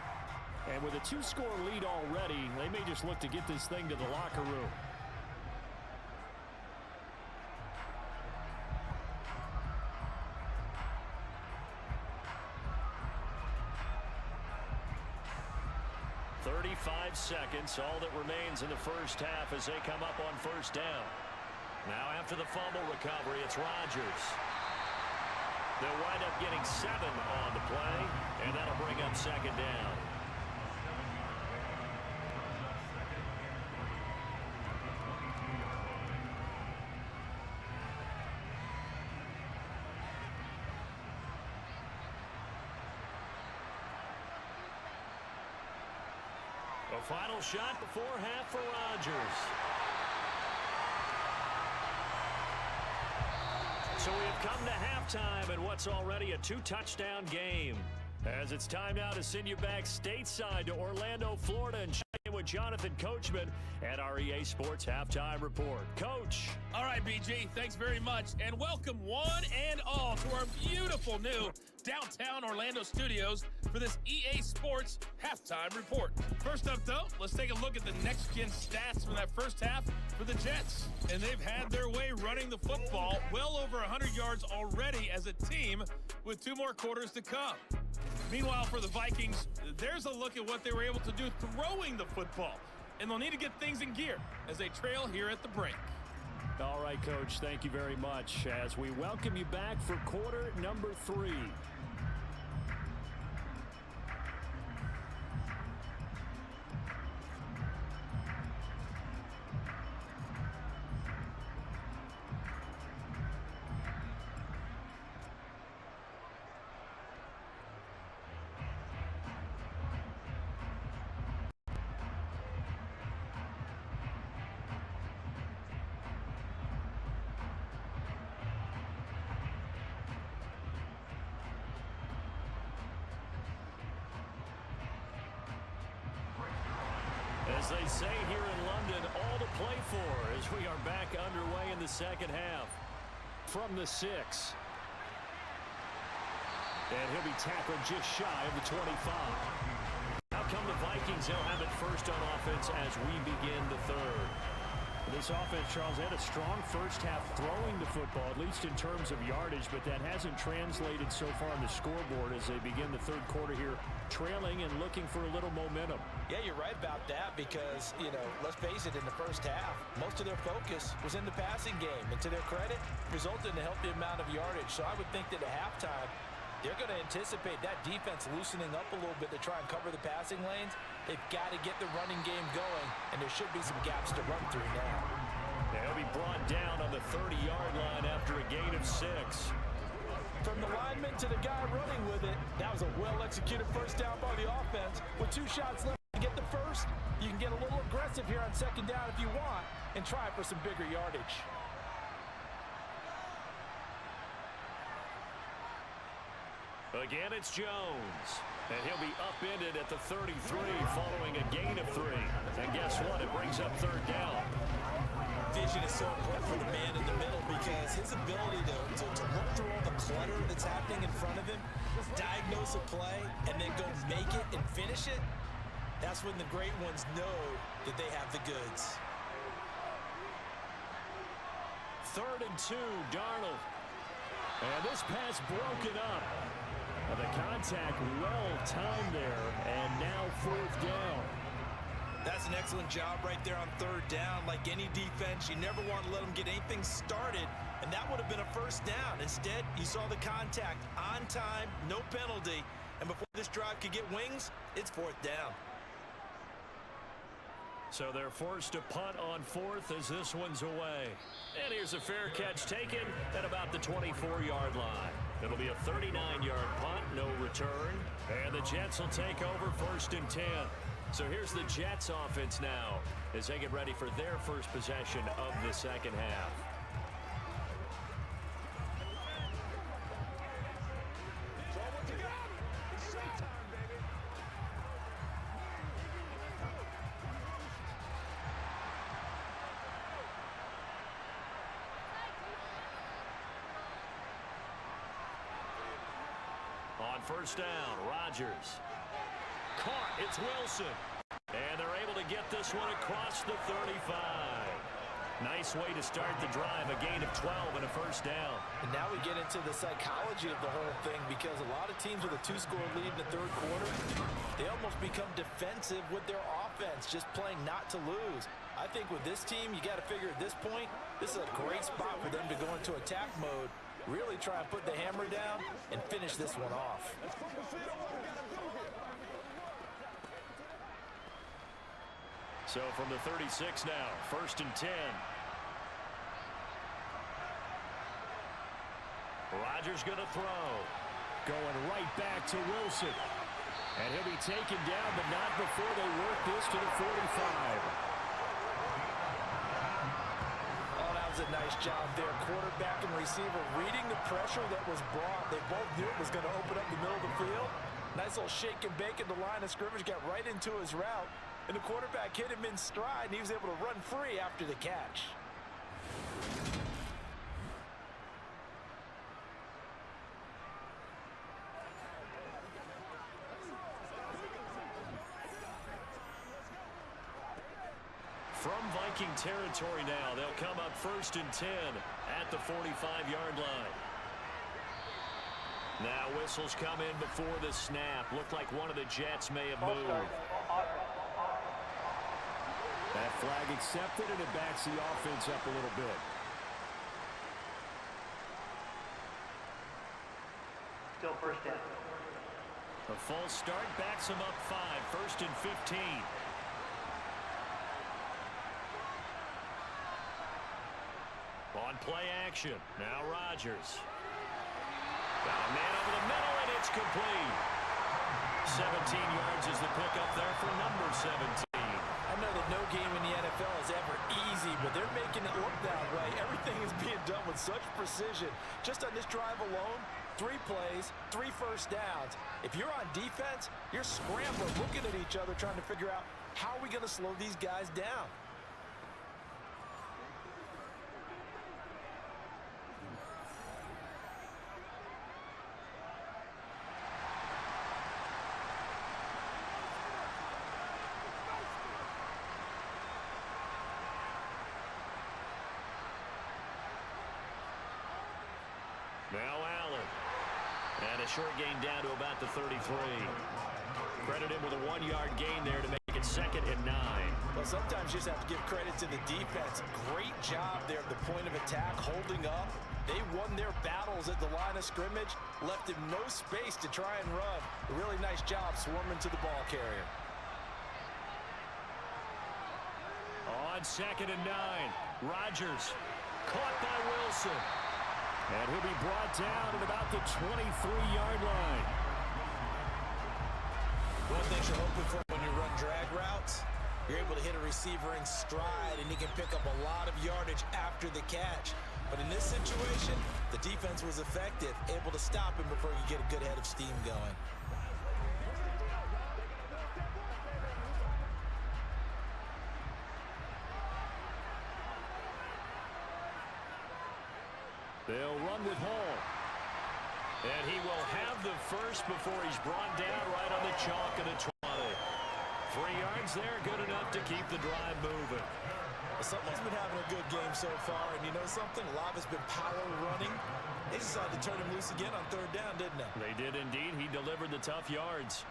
And with a 2-score lead already, they may just look to get this thing to the locker room. Seconds, all that remains in the first half as they come up on first down. Now after the fumble recovery, it's Rodgers. They'll wind up getting 7 on the play, and that'll bring up second down. A final shot before half for Rodgers. So we have come to halftime in what's already a 2-touchdown game. As it's time now to send you back stateside to Orlando, Florida, and check in with Jonathan Coachman at our EA Sports Halftime Report. Coach. All right, BG, thanks very much, and welcome one and all to our beautiful new downtown Orlando studios for this EA Sports Halftime Report. First up, though, let's take a look at the next-gen stats from that first half for the Jets. And they've had their way running the football, well over 100 yards already as a team with 2 more quarters to come. Meanwhile, for the Vikings, there's a look at what they were able to do throwing the football. And they'll need to get things in gear as they trail here at the break. All right, Coach, thank you very much as we welcome you back for quarter number 3. As they say here in London, all to play for as we are back underway in the second half. From the 6. And he'll be tackled just shy of the 25. Now come the Vikings. They'll have it first on offense as we begin the third. This offense, Charles, had a strong first half throwing the football, at least in terms of yardage, but that hasn't translated so far on the scoreboard as they begin the third quarter here, trailing and looking for a little momentum. Yeah, you're right about that because, let's face it, in the first half, most of their focus was in the passing game. And to their credit, resulted in a healthy amount of yardage. So I would think that at halftime, they're going to anticipate that defense loosening up a little bit to try and cover the passing lanes. They've got to get the running game going, and there should be some gaps to run through now. They'll be brought down on the 30-yard line after a gain of 6. From the lineman to the guy running with it, that was a well-executed first down by the offense. With 2 shots left to get the first, you can get a little aggressive here on second down if you want and try for some bigger yardage. Again, it's Jones. And he'll be upended at the 33 following a gain of 3. And guess what? It brings up third down. Vision is so important for the man in the middle because his ability to look through all the clutter that's happening in front of him, diagnose a play, and then go make it and finish it, that's when the great ones know that they have the goods. 3rd and 2, Darnold. And this pass broken up. The contact well timed there, and now 4th down. That's an excellent job right there on 3rd down. Like any defense, you never want to let them get anything started, and that would have been a first down. Instead, you saw the contact on time, no penalty, and before this drive could get wings, it's 4th down. So they're forced to punt on 4th as this one's away. And here's a fair catch taken at about the 24-yard line. It'll be a 39-yard punt, no return. And the Jets will take over 1st and 10. So here's the Jets offense now as they get ready for their first possession of the second half. On 1st down, Rodgers. Caught, it's Wilson. And they're able to get this one across the 35. Nice way to start the drive, a gain of 12 and a 1st down. And now we get into the psychology of the whole thing because a lot of teams with a 2-score lead in the 3rd quarter, they almost become defensive with their offense, just playing not to lose. I think with this team, you got to figure at this point, this is a great spot for them to go into attack mode, really try and put the hammer down and finish this one off. So from the 36 now, 1st and 10. Rodgers going to throw. Going right back to Wilson. And he'll be taken down, but not before they work this to the 45. Oh, that was a nice job there. Quarterback and receiver reading the pressure that was brought. They both knew it was going to open up the middle of the field. Nice little shake and bake in the line of scrimmage, got right into his route. And the quarterback hit him in stride, and he was able to run free after the catch. From Viking territory now, they'll come up 1st and 10 at the 45-yard line. Now whistles come in before the snap. Looked like one of the Jets may have moved. That flag accepted, and it backs the offense up a little bit. Still 1st down. A false start backs him up 5, 1st and 15. On play action, now Rodgers. Got a man over the middle, and it's complete. 17 yards is the pickup there for number 17. I know that no game in the NFL is ever easy, but they're making it look that way. Everything is being done with such precision. Just on this drive alone, 3 plays, 3 first downs. If you're on defense, you're scrambling, looking at each other, trying to figure out How are we going to slow these guys down? Now Allen. And a short gain down to about the 33. Credit him with a 1-yard gain there to make it 2nd and 9. Well, sometimes you just have to give credit to the defense. Great job there at the point of attack, holding up. They won their battles at the line of scrimmage, left him no space to try and run. A really nice job swarming to the ball carrier. On 2nd and 9, Rodgers caught by Wilson. And he'll be brought down at about the 23-yard line. One thing you're hoping for when you run drag routes, you're able to hit a receiver in stride, and he can pick up a lot of yardage after the catch. But in this situation, the defense was effective, able to stop him before he could get a good head of steam going. They'll run with Hall. And he will have the first before he's brought down right on the chalk of the 20. 3 yards there, good enough to keep the drive moving. Someone's been having a good game so far, and you know something? A lot of it's been power running. They decided to turn him loose again on 3rd down, didn't they? They did indeed. He delivered the tough yards.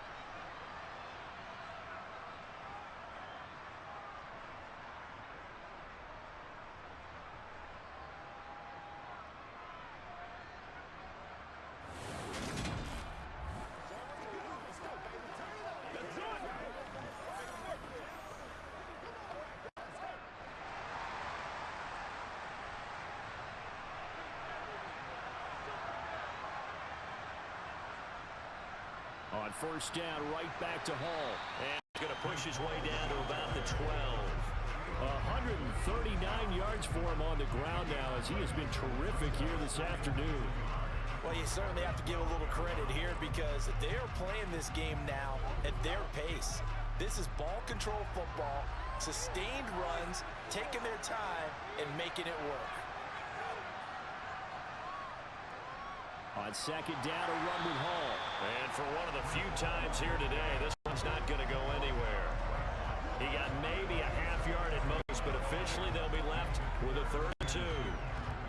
On 1st down, right back to Hall. And he's going to push his way down to about the 12. 139 yards for him on the ground now, as he has been terrific here this afternoon. Well, you certainly have to give a little credit here, because they are playing this game now at their pace. This is ball control football, sustained runs, taking their time, and making it work. On 2nd down, a run with Hall. And for one of the few times here today, this one's not going to go anywhere. He got maybe a half yard at most, but officially they'll be left with a 3rd and 2.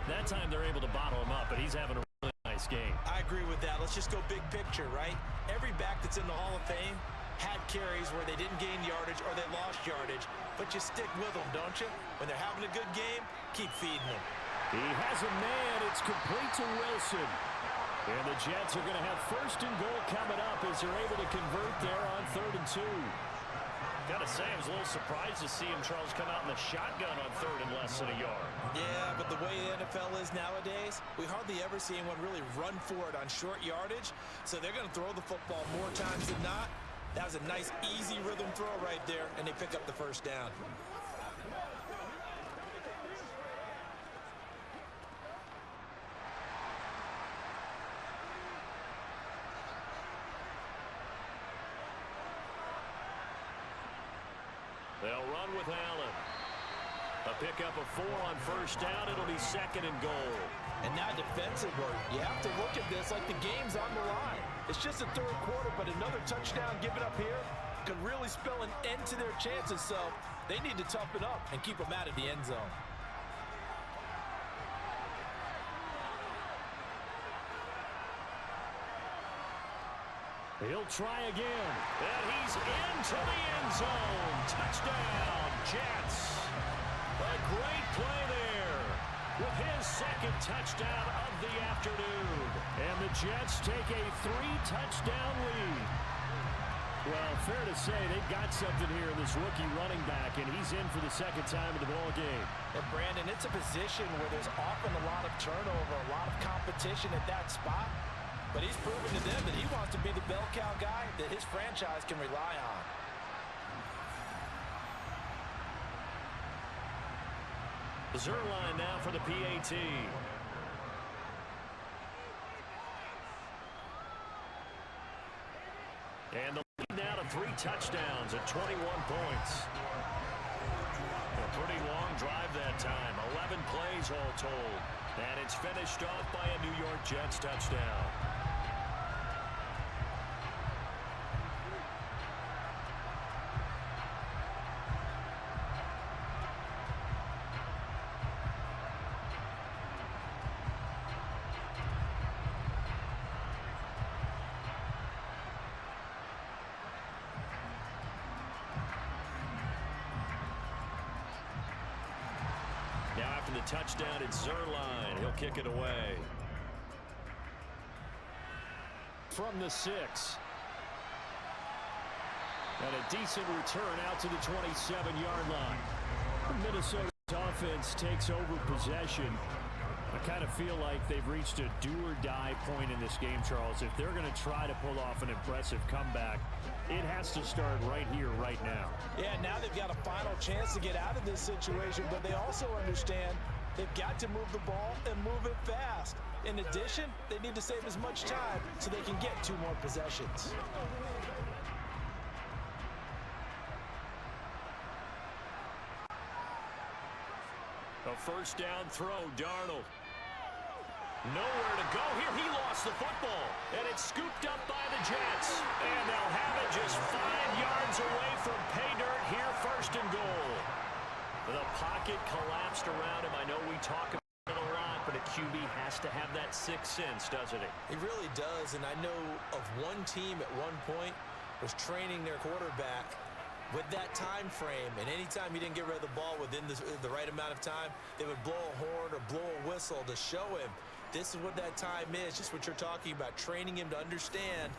That time they're able to bottle him up, but he's having a really nice game. I agree with that. Let's just go big picture, right? Every back that's in the Hall of Fame had carries where they didn't gain yardage or they lost yardage, but you stick with them, don't you? When they're having a good game, keep feeding them. He has a man. It's complete to Wilson. And the Jets are going to have 1st and goal coming up as they're able to convert there on 3rd and 2. Gotta say, I was a little surprised to see him, Charles, come out in the shotgun on 3rd and less than a yard. Yeah, but the way the NFL is nowadays, we hardly ever see anyone really run for it on short yardage. So they're going to throw the football more times than not. That was a nice, easy rhythm throw right there, and they pick up the 1st down. They'll run with Allen. A pickup of 4 on 1st down. It'll be 2nd and goal. And now defensively, you have to look at this like the game's on the line. It's just the 3rd quarter, but another touchdown given up here could really spell an end to their chances. So they need to toughen up and keep them out of the end zone. He'll try again. And he's into the end zone. Touchdown, Jets. A great play there with his 2nd touchdown of the afternoon. And the Jets take a 3-touchdown lead. Well, fair to say they've got something here in this rookie running back, and he's in for the 2nd time in the ball game. And Brandon, it's a position where there's often a lot of turnover, a lot of competition at that spot. But he's proven to them that he wants to be the bell cow guy that his franchise can rely on. The Zerline now for the PAT. And the Now to 3 touchdowns at 21 points. A pretty long drive that time. 11 plays all told. And it's finished off by a New York Jets touchdown. The touchdown, it's Zerline. He'll kick it away. From the 6. And a decent return out to the 27-yard line. Minnesota's offense takes over possession. I kind of feel like they've reached a do-or-die point in this game, Charles. If they're going to try to pull off an impressive comeback, it has to start right here, right now. Yeah, now they've got a final chance to get out of this situation, but they also understand they've got to move the ball and move it fast. In addition, they need to save as much time so they can get 2 more possessions. A first down throw, Darnold. Nowhere to go here. He lost the football, and it's scooped up by the Jets. And they'll have it just 5 yards away from pay dirt here, first and goal. The pocket collapsed around him. I know we talk about it a lot, but a QB has to have that 6th sense, doesn't he? He really does, and I know of one team at one point was training their quarterback with that time frame, and anytime he didn't get rid of the ball within the right amount of time, they would blow a horn or blow a whistle to show him this is what that time is, just what you're talking about, training him to understand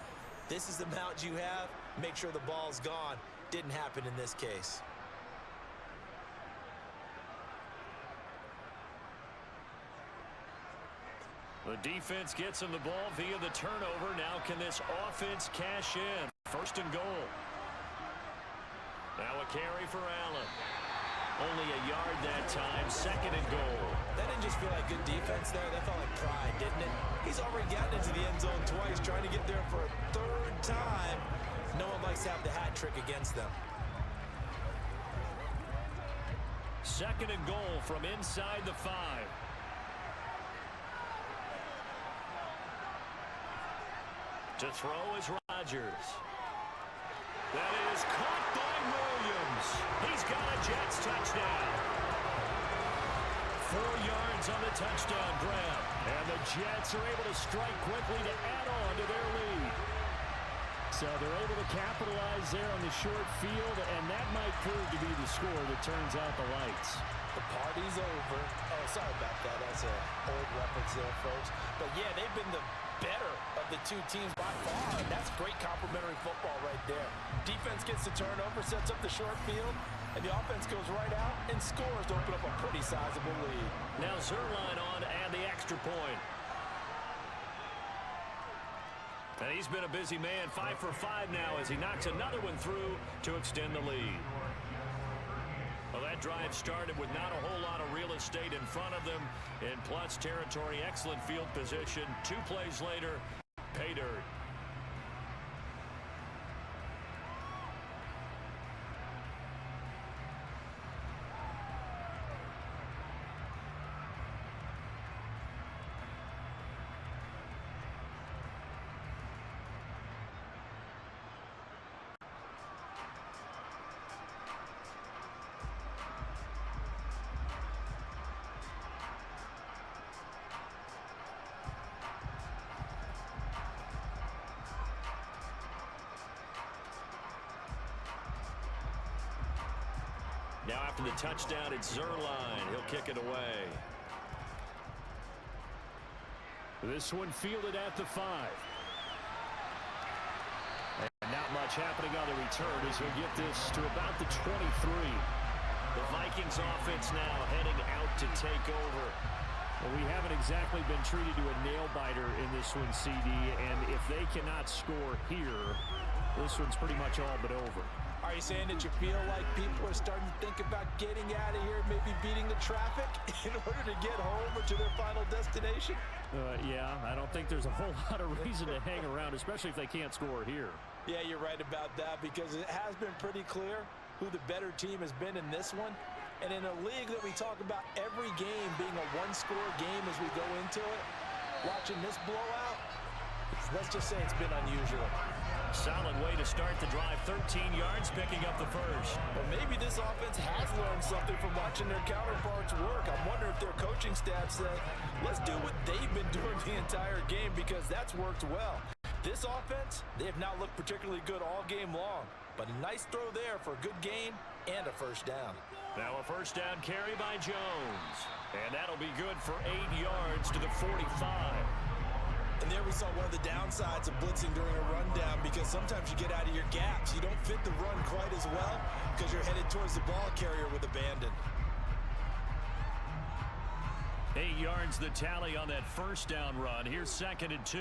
this is the amount you have, make sure the ball's gone. Didn't happen in this case. The defense gets him the ball via the turnover. Now can this offense cash in? First and goal. Now a carry for Allen. Only a yard that time. Second and goal. That didn't just feel like good defense there. That felt like pride, didn't it? He's already gotten into the end zone twice, trying to get there for a 3rd time. No one likes to have the hat trick against them. Second and goal from inside the 5. To throw is Rodgers. That is caught by Williams. He's got a Jets touchdown. 4 yards on the touchdown grab. And the Jets are able to strike quickly to add on to their lead. So they're able to capitalize there on the short field, and that might prove to be the score that turns out the lights. The party's over. Oh, sorry about that. That's an old reference there, folks. But, yeah, they've been the better of the 2 teams by far. And that's great complimentary football right there. Defense gets the turnover, sets up the short field, and the offense goes right out and scores to open up a pretty sizable lead. Now Zerline on to add the extra point. And he's been a busy man, 5 for 5 now as he knocks another one through to extend the lead. Well, that drive started with not a whole lot of real estate in front of them in plus territory. Excellent field position. 2 plays later, pay dirt. Now after the touchdown, it's Zerline. He'll kick it away. This one fielded at the 5. And not much happening on the return as he'll get this to about the 23. The Vikings offense now heading out to take over. Well, we haven't exactly been treated to a nail-biter in this one, CD, and if they cannot score here, this one's pretty much all but over. Are you saying that you feel like people are starting to think about getting out of here, maybe beating the traffic in order to get home or to their final destination? Yeah, I don't think there's a whole lot of reason to hang around, especially if they can't score here. Yeah, you're right about that because it has been pretty clear who the better team has been in this one. And in a league that we talk about every game being a one-score game as we go into it, watching this blowout, let's just say it's been unusual. Solid way to start the drive. 13 yards, picking up the first. Well, maybe this offense has learned something from watching their counterparts work. I'm wondering if their coaching staff said, let's do what they've been doing the entire game because that's worked well. This offense, they have not looked particularly good all game long. But a nice throw there for a good gain and a first down. Now a first down carry by Jones. And that'll be good for 8 yards to the 45. And there we saw one of the downsides of blitzing during a rundown because sometimes you get out of your gaps. You don't fit the run quite as well because you're headed towards the ball carrier with abandon. 8 yards the tally on that first down run. Here's 2nd and 2.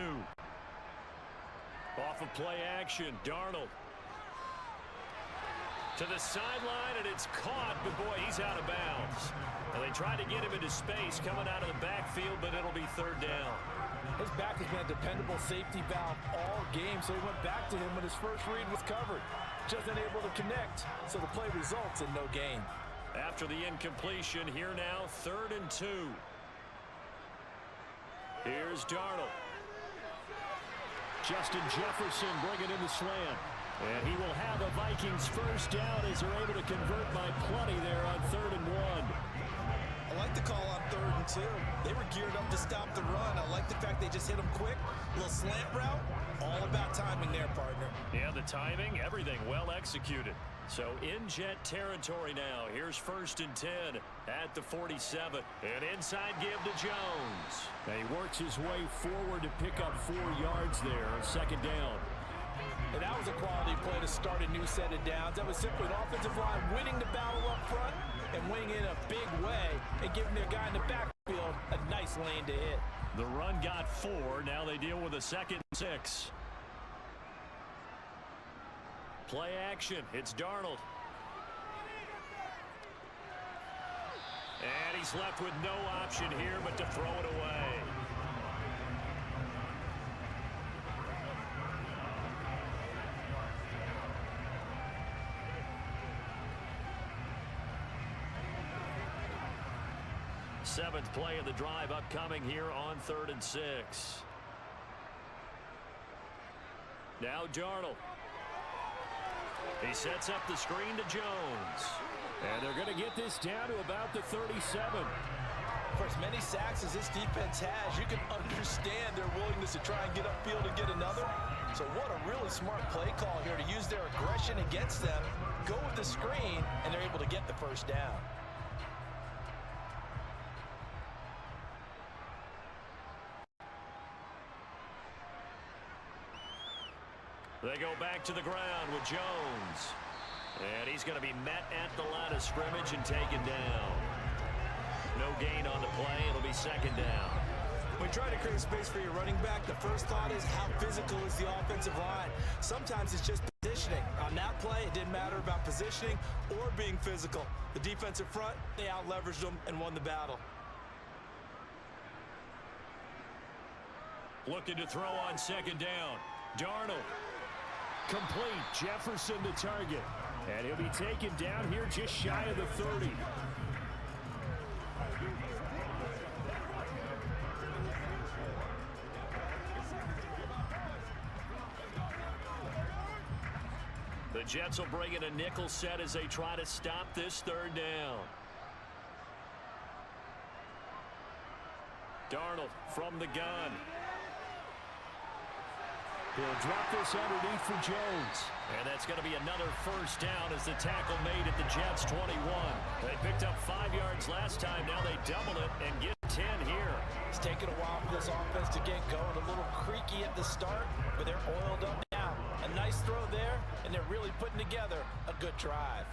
Off of play action, Darnold. To the sideline, and it's caught, but boy, he's out of bounds. And they tried to get him into space coming out of the backfield, but it'll be 3rd down. His back has been a dependable safety valve all game, so he went back to him when his first read was covered. Just unable to connect, so the play results in no gain. After the incompletion, here now, 3rd and 2. Here's Darnold. Justin Jefferson bringing in the slant. And he will have a Vikings first down as they're able to convert by plenty there on 3rd and 1. I like the call on 3rd and 2. They were geared up to stop the run. I like the fact they just hit him quick. Little slant route. All about timing there, partner. Yeah, the timing, everything well executed. So in Jet territory now. Here's 1st and 10 at the 47. An inside give to Jones. And he works his way forward to pick up 4 yards there on 2nd down. And that was a quality play to start a new set of downs. That was simply an offensive line winning the battle up front and winning in a big way and giving their guy in the backfield a nice lane to hit. The run got 4. Now they deal with a 2nd and 6. Play action. It's Darnold. And he's left with no option here but to throw it away. Seventh play of the drive upcoming here on 3rd and 6. Now Darnold. He sets up the screen to Jones. And they're going to get this down to about the 37. For as many sacks as this defense has, you can understand their willingness to try and get upfield and get another. So what a really smart play call here to use their aggression against them, go with the screen, and they're able to get the first down. They go back to the ground with Jones. And he's going to be met at the line of scrimmage and taken down. No gain on the play. It'll be 2nd down. When trying to create space for your running back, the first thought is how physical is the offensive line. Sometimes it's just positioning. On that play, it didn't matter about positioning or being physical. The defensive front, they out-leveraged them and won the battle. Looking to throw on 2nd down. Darnold. Complete. Jefferson the target. And he'll be taken down here just shy of the 30. The Jets will bring in a nickel set as they try to stop this 3rd down. Darnold from the gun. He'll drop this underneath for Jones. And that's going to be another first down as the tackle made at the Jets' 21. They picked up 5 yards last time. Now they double it and get 10 here. It's taken a while for this offense to get going. A little creaky at the start, but they're oiled up now. A nice throw there, and they're really putting together a good drive.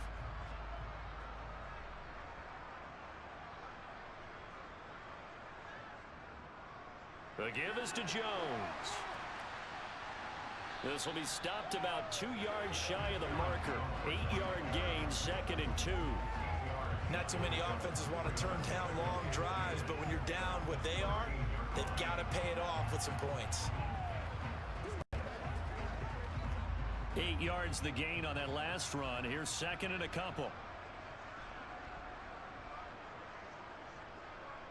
The give is to Jones. This will be stopped about 2 yards shy of the marker. 8-yard gain, 2nd and 2. Not too many offenses want to turn down long drives, but when you're down what they are, they've got to pay it off with some points. 8 yards the gain on that last run. Here's 2nd and a couple.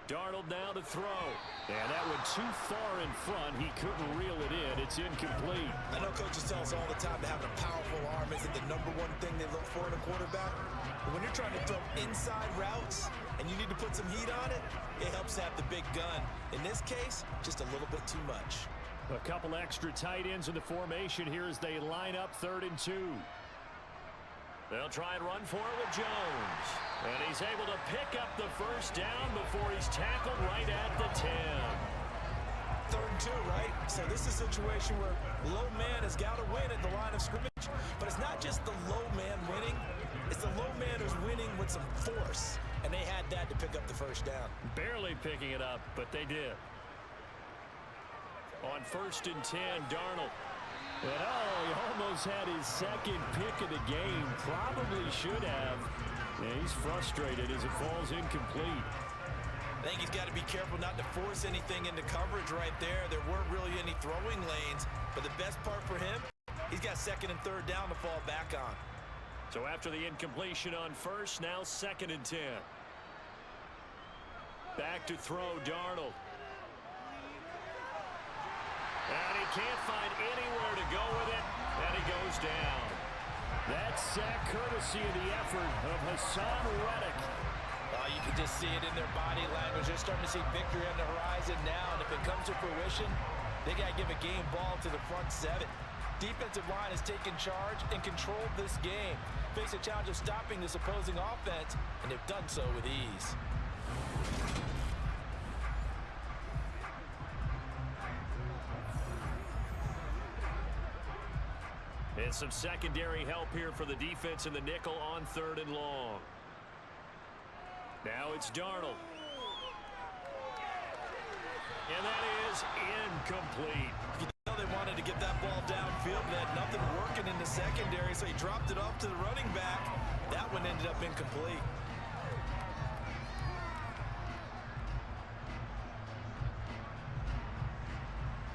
Darnold now to throw. And that went too far in front. He couldn't reel it in. It's incomplete. I know coaches tell us all the time that having a powerful arm isn't the #1 thing they look for in a quarterback. But when you're trying to throw inside routes and you need to put some heat on it, it helps to have the big gun. In this case, just a little bit too much. A couple extra tight ends in the formation here as they line up 3rd and 2. They'll try and run for it with Jones. And he's able to pick up the first down before he's tackled right at the 10. 3rd and 2, right? So this is a situation where low man has got to win at the line of scrimmage. But it's not just the low man winning. It's the low man who's winning with some force. And they had that to pick up the first down. Barely picking it up, but they did. On 1st and 10, Darnold. And he almost had his 2nd pick of the game. Probably should have. Yeah, he's frustrated as it falls incomplete. I think he's got to be careful not to force anything into coverage right there. There weren't really any throwing lanes. But the best part for him, he's got 2nd and 3rd down to fall back on. So after the incompletion on 1st, now 2nd and 10. Back to throw, Darnold. And he can't find anywhere to go with it, and he goes down. That sack courtesy of the effort of Hassan Reddick. You can just see it in their body language. They're starting to see victory on the horizon now, and if it comes to fruition, they got to give a game ball to the front 7. Defensive line has taken charge and controlled this game. Face a challenge of stopping this opposing offense, and they've done so with ease. And some secondary help here for the defense in the nickel on 3rd and long. Now it's Darnold. And that is incomplete. You know they wanted to get that ball downfield, but they had nothing working in the secondary, so he dropped it off to the running back. That one ended up incomplete.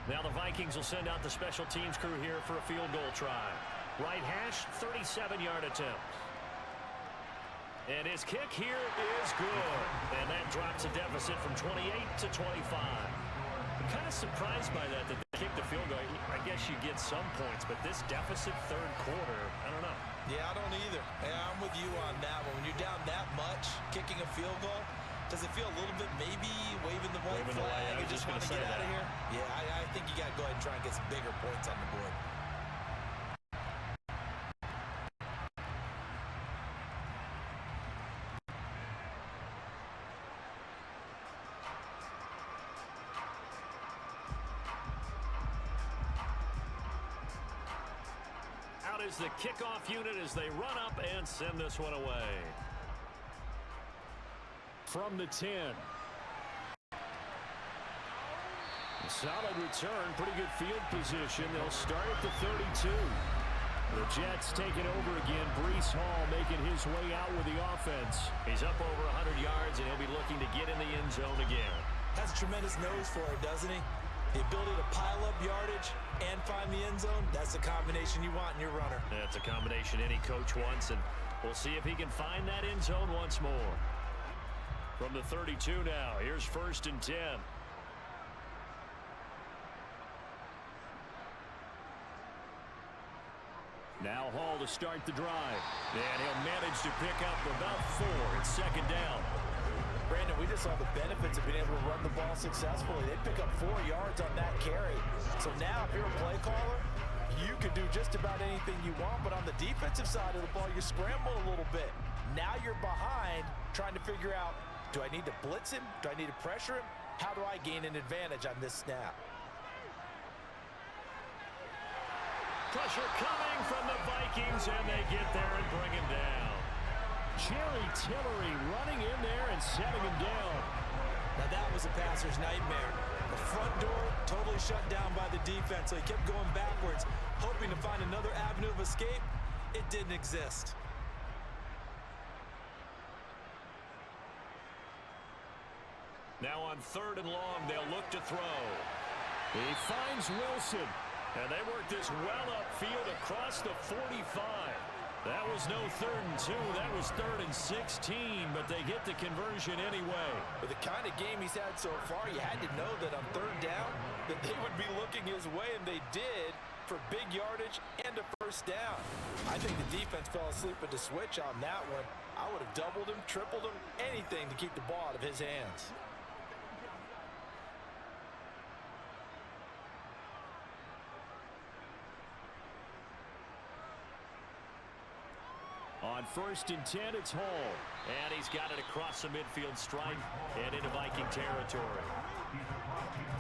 Now the Vikings will send out the special teams crew here for a field goal try. Right hash, 37-yard attempt. And his kick here is good. And that drops a deficit from 28 to 25. I'm kind of surprised by that they kicked the field goal. I guess you get some points, but this deficit 3rd quarter, I don't know. Yeah, I don't either. Yeah, I'm with you on that one. When you're down that much, kicking a field goal, does it feel a little bit maybe waving the white flag? I was just want to say get out that. of here? Yeah, I think you got to go ahead and try and get some bigger points on the board. Out is the kickoff unit as they run up and send this one away. From the 10. A solid return, pretty good field position. They'll start at the 32. The Jets taking over again. Breece Hall making his way out with the offense. He's up over 100 yards, and he'll be looking to get in the end zone again. Has a tremendous nose for it, doesn't he? The ability to pile up yardage and find the end zone, that's the combination you want in your runner. That's a combination any coach wants, and we'll see if he can find that end zone once more. From the 32 now, here's 1st and 10. Now Hall to start the drive. And he'll manage to pick up about 4. It's 2nd down. Brandon, we just saw the benefits of being able to run the ball successfully. They pick up 4 yards on that carry. So now if you're a play caller, you can do just about anything you want. But on the defensive side of the ball, you're scrambling a little bit. Now you're behind trying to figure out, do I need to blitz him? Do I need to pressure him? How do I gain an advantage on this snap? Pressure coming from the Vikings, and they get there and bring him down. Jerry Tillery running in there and setting him down. Now that was a passer's nightmare. The front door totally shut down by the defense, so he kept going backwards, hoping to find another avenue of escape. It didn't exist. Now on 3rd and long, they'll look to throw. He finds Wilson. And they work this well upfield across the 45. That was no 3rd and 2. That was 3rd and 16, but they get the conversion anyway. With the kind of game he's had so far, you had to know that on 3rd down that they would be looking his way, and they did, for big yardage and a first down. I think the defense fell asleep at the switch on that one. I would have doubled him, tripled him, anything to keep the ball out of his hands. On 1st and 10, it's Hall. And he's got it across the midfield stripe and into Viking territory.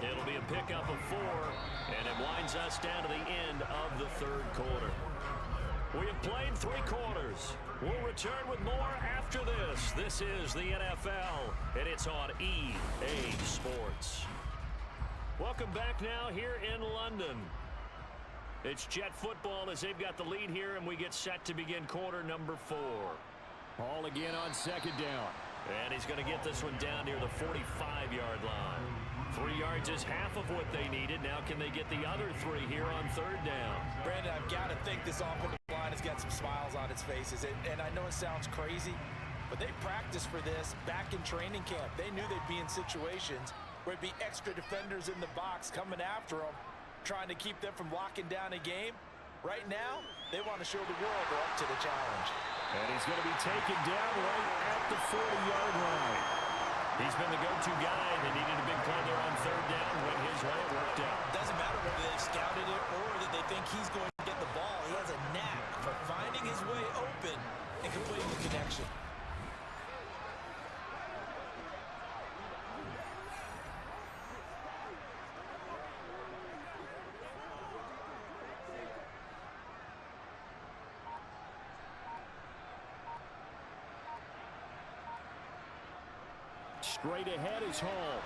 It'll be a pickup of 4, and it winds us down to the end of the 3rd quarter. We have played 3 quarters. We'll return with more after this. This is the NFL, and it's on EA Sports. Welcome back now here in London. It's Jet football as they've got the lead here, and we get set to begin quarter number 4. Hall again on 2nd down. And he's going to get this one down near the 45-yard line. 3 yards is half of what they needed. Now can they get the other 3 here on 3rd down? Brandon, I've got to think this offensive line has got some smiles on its faces. And I know it sounds crazy, but they practiced for this back in training camp. They knew they'd be in situations where it'd be extra defenders in the box coming after them, trying to keep them from locking down a game. Right now, they want to show the world they're up to the challenge. And he's going to be taken down right at the 40-yard line. He's been the go-to guy. They needed a big play there on 3rd down. Went his way, it worked out. Doesn't matter whether they've scouted it or that they think he's going to get the ball. He has a knack for finding his way open and completing the connection. Straight ahead is Hall.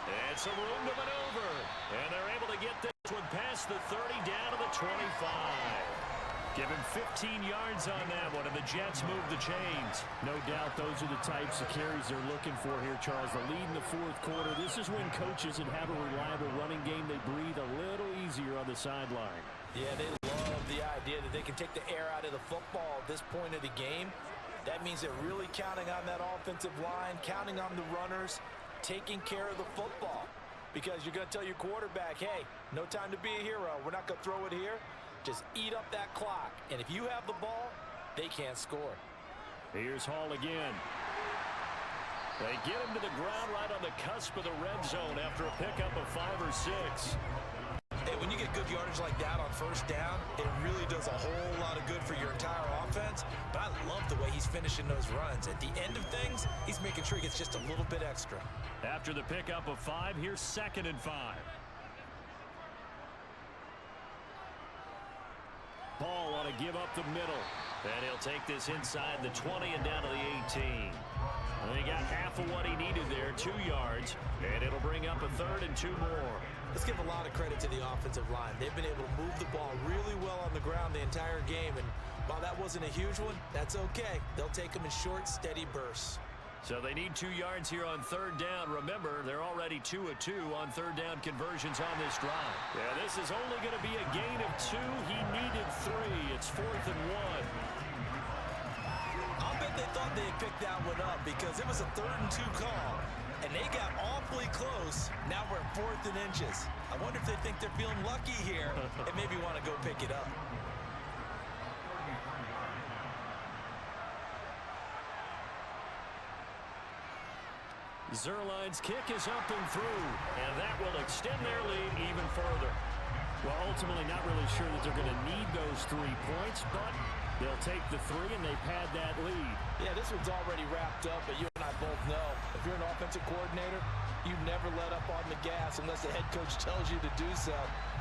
And some room to maneuver. And they're able to get this one past the 30 down to the 25. Give him 15 yards on that one, and the Jets move the chains. No doubt those are the types of carries they're looking for here, Charles. The lead in the 4th quarter. This is when coaches that have a reliable running game, they breathe a little easier on the sideline. Yeah, they love the idea that they can take the air out of the football at this point of the game. That means they're really counting on that offensive line, counting on the runners, taking care of the football. Because you're going to tell your quarterback, hey, no time to be a hero. We're not going to throw it here. Just eat up that clock. And if you have the ball, they can't score. Here's Hall again. They get him to the ground right on the cusp of the red zone after a pickup of 5 or 6. Hey, when you get good yardage like that on 1st down, it really does a whole lot of good for your entire offense. But I love the way he's finishing those runs. At the end of things, he's making sure he gets just a little bit extra. After the pickup of 5, here's 2nd and 5. Paul ought to give up the middle. And he'll take this inside the 20 and down to the 18. And he got half of what he needed there, 2 yards. And it'll bring up a 3rd and 2 more. Let's give a lot of credit to the offensive line. They've been able to move the ball really well on the ground the entire game. And while that wasn't a huge one, that's okay. They'll take them in short, steady bursts. So they need 2 yards here on 3rd down. Remember, they're already 2 of 2 on 3rd down conversions on this drive. Yeah, this is only going to be a gain of 2. He needed 3. It's 4th and 1. I'll bet they thought they had picked that one up because it was a 3rd and 2 call. And they got awfully close. Now we're at 4th and inches. I wonder if they think they're feeling lucky here and maybe want to go pick it up. Zerline's kick is up and through, and that will extend their lead even further. Well, ultimately not really sure that they're going to need those 3 points, but they'll take the 3 and they pad that lead. Yeah, this one's already wrapped up, but you and I both know if you're an offensive coordinator, you never let up on the gas unless the head coach tells you to do so.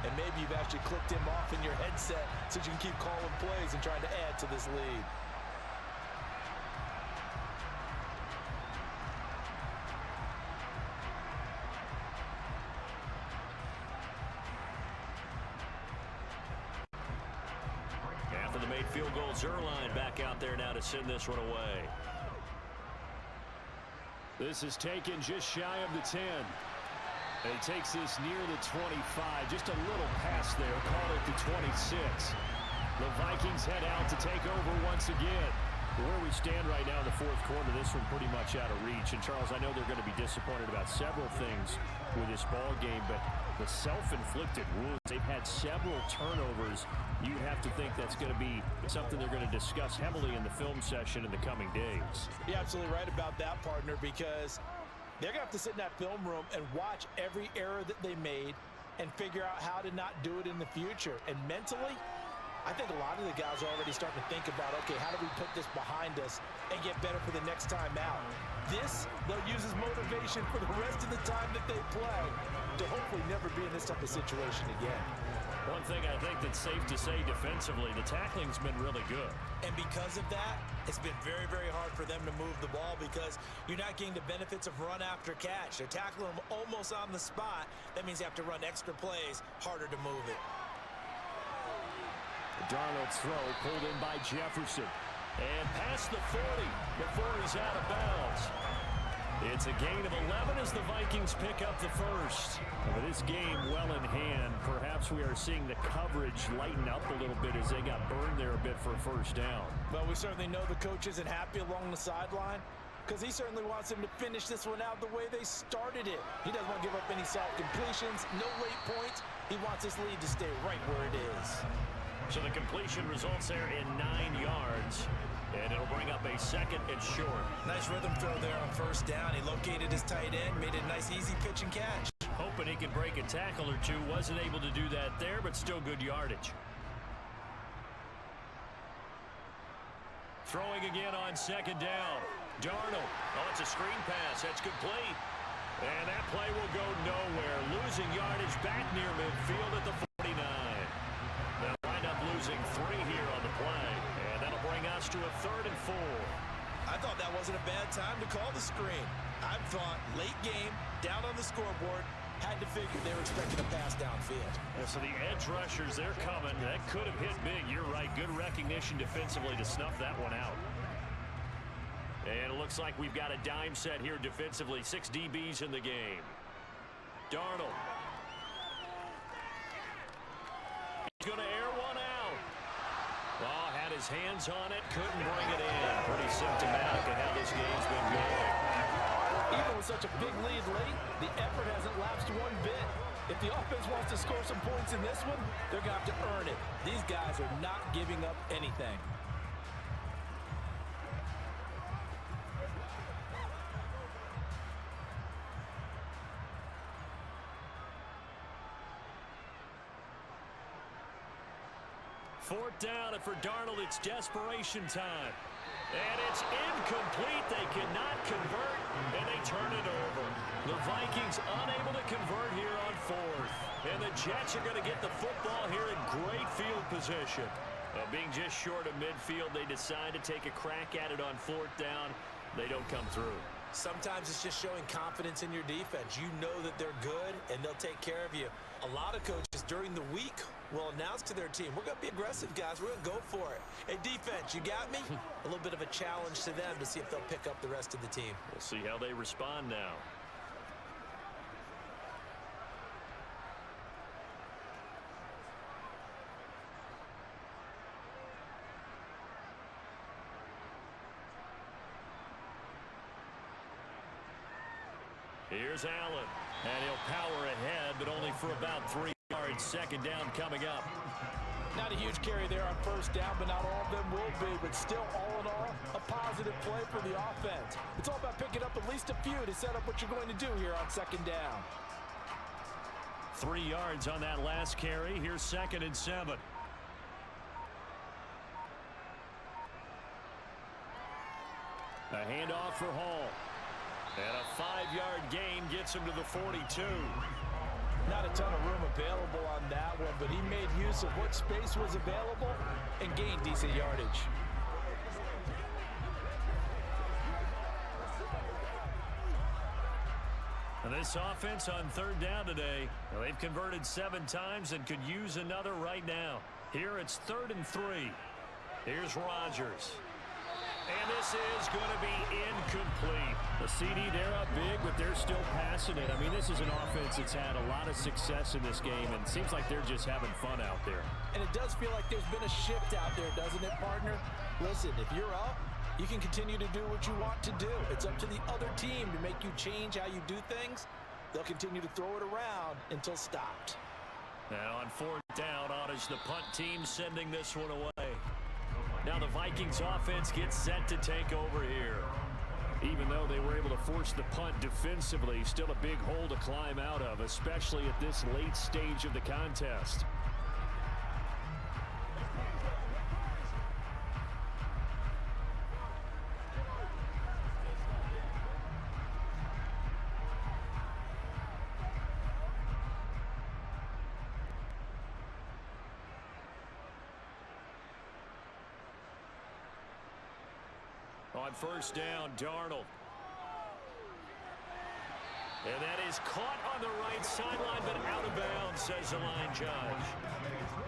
And maybe you've actually clicked him off in your headset so you can keep calling plays and trying to add to this lead. the made field goal Zerline back out there now to send this one away. This is taken just shy of the 10. And he takes this near the 25. Just a little pass there. Call it the 26. The Vikings head out to take over once again. Where we stand right now in the fourth quarter, this one pretty much out of reach. And, Charles, I know they're going to be disappointed about several things with this ball game, but the self-inflicted wounds, they've had several turnovers. You have to think that's going to be something they're going to discuss heavily in the film session in the coming days. You're absolutely right about that, partner, because they're going to have to sit in that film room and watch every error that they made and figure out how to not do it in the future. And mentally, I think a lot of the guys are already starting to think about, okay, how do we put this behind us and get better for the next time out? This, they'll use as motivation for the rest of the time that they play to hopefully never be in this type of situation again. One thing I think that's safe to say defensively, the tackling's been really good. And because of that, it's been very, very hard for them to move the ball because you're not getting the benefits of run after catch. They're tackling them almost on the spot. That means you have to run extra plays, harder to move it. Darnold's throw pulled in by Jefferson. And past the 40 before he's out of bounds. It's a gain of 11 as the Vikings pick up the first. With this game well in hand, perhaps we are seeing the coverage lighten up a little bit as they got burned there a bit for a first down. Well, we certainly know the coach isn't happy along the sideline because he certainly wants them to finish this one out the way they started it. He doesn't want to give up any soft completions, no late points. He wants his lead to stay right where it is. So the completion results there in 9 yards. And it'll bring up a second and short. Nice rhythm throw there on first down. He located his tight end, made it a nice easy pitch and catch. Hoping he could break a tackle or two. Wasn't able to do that there, but still good yardage. Throwing again on second down. Darnold. Oh, it's a screen pass. That's complete. And that play will go nowhere. Losing yardage back near midfield at the 49. They'll wind up losing 3 here on the play. And that'll bring us to a 3rd and 4. I thought that wasn't a bad time to call the screen. I thought late game, down on the scoreboard, had to figure they were expecting a pass downfield. Yeah, so the edge rushers, they're coming. That could have hit big. You're right. Good recognition defensively to snuff that one out. And it looks like we've got a dime set here defensively. 6 DBs in the game. Darnold. He's going to air one out. Oh, had his hands on it. Couldn't bring it in. Pretty symptomatic of how this game's been going. Even with such a big lead late, the effort hasn't lapsed one bit. If the offense wants to score some points in this one, they're going to have to earn it. These guys are not giving up anything. Fourth down, and for Darnold, it's desperation time. And it's incomplete. They cannot convert, and they turn it over. The Vikings unable to convert here on 4th. And the Jets are going to get the football here in great field position. Being just short of midfield, they decide to take a crack at it on 4th down. They don't come through. Sometimes it's just showing confidence in your defense. You know that they're good, and they'll take care of you. A lot of coaches during the week will announce to their team, we're going to be aggressive, guys. We're going to go for it. Hey, defense, you got me? A little bit of a challenge to them to see if they'll pick up the rest of the team. We'll see how they respond now. Here's Allen, and he'll power ahead, but only for about 3 yards. Second down coming up. Not a huge carry there on first down, but not all of them will be. But still, all in all, a positive play for the offense. It's all about picking up at least a few to set up what you're going to do here on second down. 3 yards on that last carry. Here's 2nd and 7. A handoff for Hall. And a 5-yard gain gets him to the 42. Not a ton of room available on that one, but he made use of what space was available and gained decent yardage. And this offense on 3rd down today, well, they've converted 7 times and could use another right now. Here it's 3rd and 3. Here's Rodgers. And this is going to be incomplete. The CD, they're up big, but they're still passing it. I mean, this is an offense that's had a lot of success in this game, and it seems like they're just having fun out there. And it does feel like there's been a shift out there, doesn't it, partner? Listen, if you're up, you can continue to do what you want to do. It's up to the other team to make you change how you do things. They'll continue to throw it around until stopped. Now on 4th down, on is the punt team sending this one away. Now the Vikings offense gets set to take over here. Even though they were able to force the punt defensively, still a big hole to climb out of, especially at this late stage of the contest. On 1st down, Darnold. And that is caught on the right sideline, but out of bounds, says the line judge.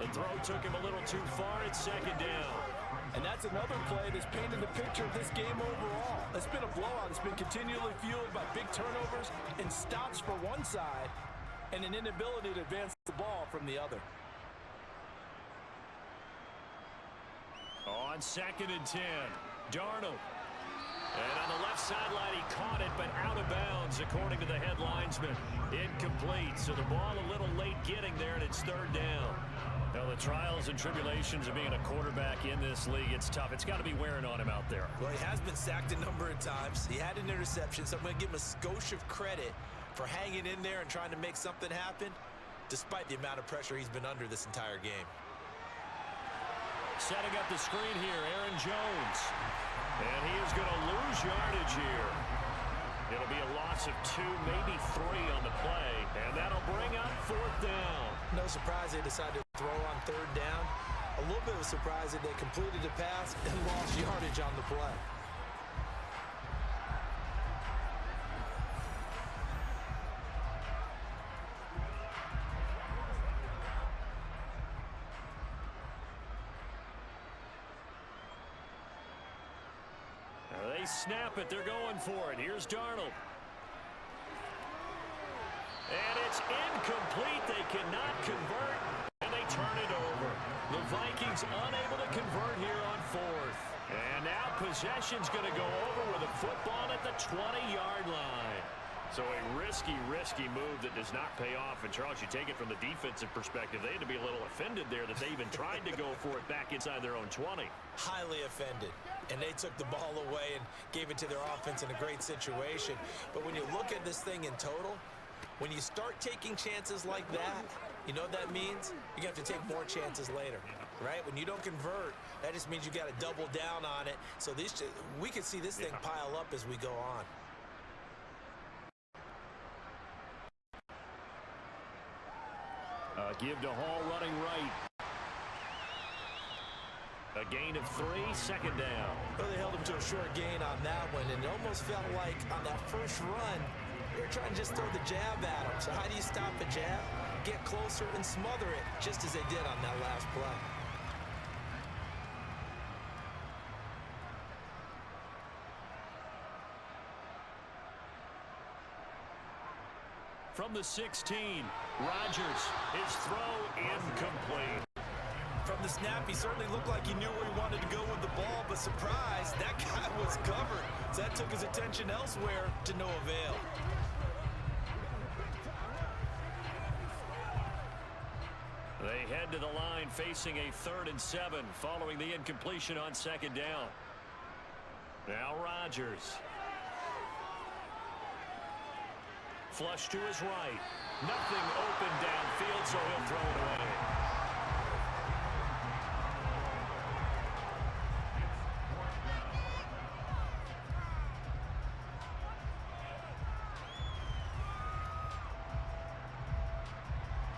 The throw took him a little too far. It's 2nd down. And that's another play that's painted the picture of this game overall. It's been a blowout. It's been continually fueled by big turnovers and stops for one side and an inability to advance the ball from the other. On 2nd and 10, Darnold. And on the left sideline, he caught it, but out of bounds, according to the head linesman. Incomplete, so the ball a little late getting there, and it's 3rd down. Now, the trials and tribulations of being a quarterback in this league, it's tough. It's got to be wearing on him out there. Well, he has been sacked a number of times. He had an interception, so I'm going to give him a skosh of credit for hanging in there and trying to make something happen, despite the amount of pressure he's been under this entire game. Setting up the screen here, Aaron Jones. And he is going to lose yardage here. It'll be a loss of 2, maybe 3 on the play. And that'll bring up 4th down. No surprise they decided to throw on 3rd down. A little bit of a surprise that they completed the pass and lost yardage on the play. They snap it. They're going for it. Here's Darnold. And it's incomplete. They cannot convert, and they turn it over. The Vikings unable to convert here on 4th. And now possession's going to go over with a football at the 20-yard line. So a risky move that does not pay off. And, Charles, you take it from the defensive perspective. They had to be a little offended there that they even tried to go for it back inside their own 20. Highly offended. And they took the ball away and gave it to their offense in a great situation. But when you look at this thing in total, when you start taking chances like that, you know what that means? You're going to have to take more chances later, right? When you don't convert, that just means you got to double down on it. So we could see this thing pile up as we go on. Give to Hall running right. A gain of 3, 2nd down. Well, they held him to a short gain on that one, and it almost felt like on that first run, they were trying to just throw the jab at him. So how do you stop a jab? Get closer and smother it, just as they did on that last play. From the 16, Rodgers, his throw incomplete. From the snap, he certainly looked like he knew where he wanted to go with the ball, but surprise, that guy was covered. So that took his attention elsewhere to no avail. They head to the line facing a 3rd and 7 following the incompletion on 2nd down. Now Rodgers. Flush to his right. Nothing open downfield, so he'll throw it away.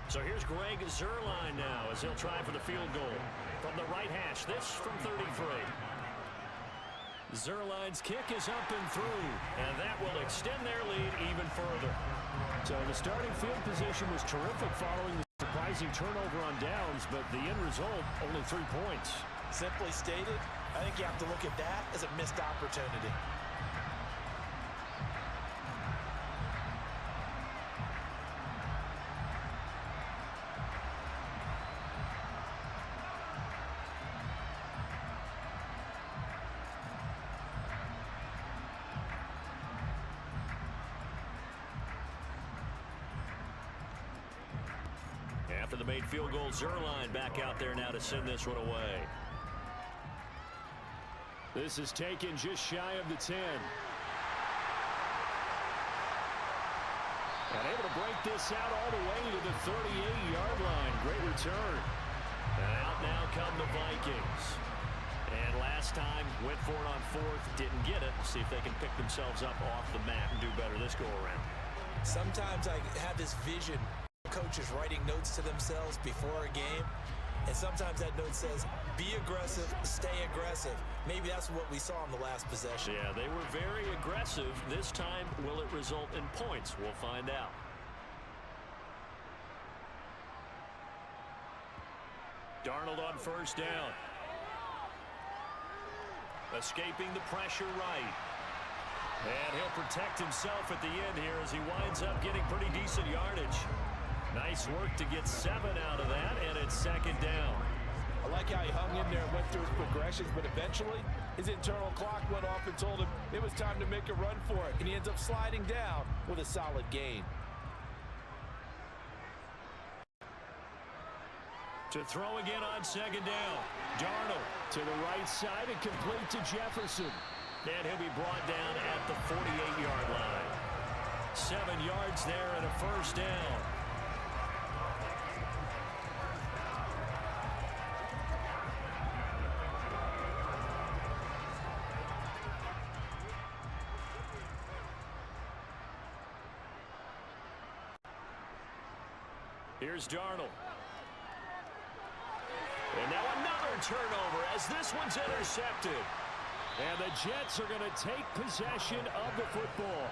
So here's Greg Zuerlein now as he'll try for the field goal. From the right hash, this from 33. Zuerlein's kick is up and through, and that will extend their lead even further. So the starting field position was terrific following the surprising turnover on downs, but the end result, only 3 points. Simply stated, I think you have to look at that as a missed opportunity. After the made field goal, Zerline back out there now to send this one away. This is taken just shy of the 10. And able to break this out all the way to the 38-yard line. Great return. And out now come the Vikings. And last time, went for it on fourth, didn't get it. See if they can pick themselves up off the mat and do better this go-around. Sometimes I have this vision. Coaches writing notes to themselves before a game, and sometimes that note says, be aggressive, stay aggressive. Maybe that's what we saw in the last possession. Yeah, they were very aggressive. This time, will it result in points? We'll find out. Darnold on first down. Escaping the pressure right. And he'll protect himself at the end here as he winds up getting pretty decent yardage. Nice work to get 7 out of that, and it's second down. I like how he hung in there and went through his progressions, but eventually his internal clock went off and told him it was time to make a run for it, and he ends up sliding down with a solid gain. To throw again on second down. Darnold to the right side and complete to Jefferson. And he'll be brought down at the 48-yard line. 7 yards there and a first down. Here's Darnold. And now another turnover as this one's intercepted. And the Jets are going to take possession of the football.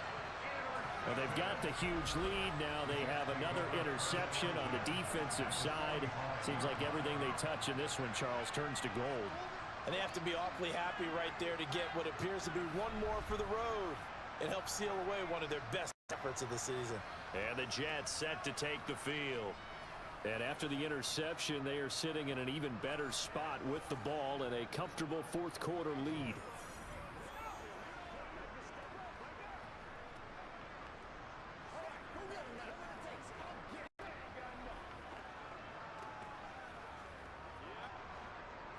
And they've got the huge lead. Now they have another interception on the defensive side. Seems like everything they touch in this one, Charles, turns to gold. And they have to be awfully happy right there to get what appears to be one more for the road. It helps seal away one of their best efforts of the season. And the Jets set to take the field. And after the interception, they are sitting in an even better spot with the ball and a comfortable fourth quarter lead.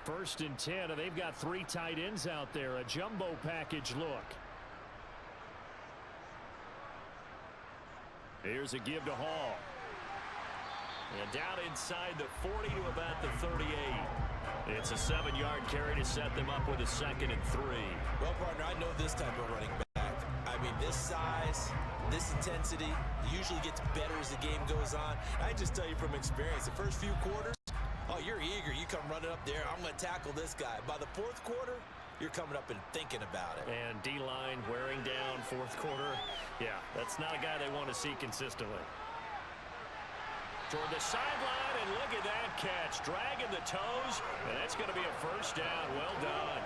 First and 10, and they've got 3 tight ends out there. A jumbo package look. Here's a give to Hall. And down inside the 40 to about the 38. It's a 7-yard carry to set them up with a 2nd and 3. Well, partner, I know this type of running back. I mean, this size, this intensity usually gets better as the game goes on. I just tell you from experience, the first few quarters, oh, you're eager. You come running up there. I'm going to tackle this guy. By the fourth quarter, you're coming up and thinking about it. And D-line wearing down fourth quarter. Yeah, that's not a guy they want to see consistently. Toward the sideline, and look at that catch. Dragging the toes, and that's going to be a first down. Well done.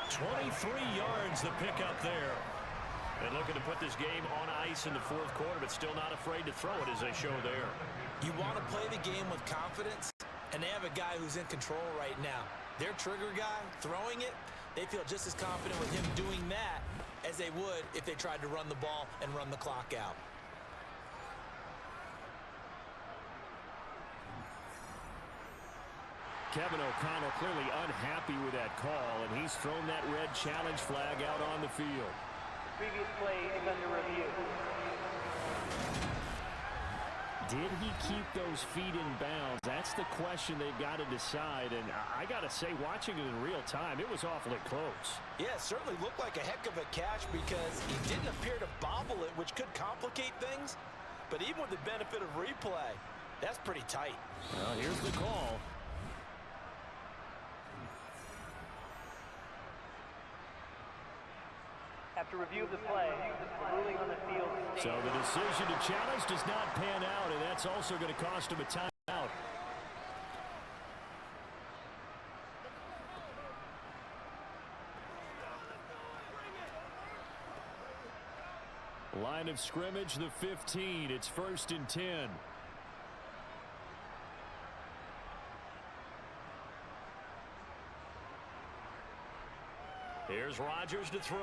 23 yards the pickup there. And looking to put this game on ice in the fourth quarter, but still not afraid to throw it as they show there. You want to play the game with confidence, and they have a guy who's in control right now. Their trigger guy, throwing it, they feel just as confident with him doing that as they would if they tried to run the ball and run the clock out. Kevin O'Connell clearly unhappy with that call, and he's thrown that red challenge flag out on the field. Previous play is under review. Did he keep those feet in bounds? That's the question they've got to decide, and I got to say, watching it in real time, it was awfully close. Yeah, it certainly looked like a heck of a catch because he didn't appear to bobble it, which could complicate things. But even with the benefit of replay, that's pretty tight. Well, here's the call. After review of the play, the ruling on the field stands. So the decision to challenge does not pan out, and that's also going to cost him a timeout. Line of scrimmage, the 15. It's 1st and 10. Here's Rodgers to throw.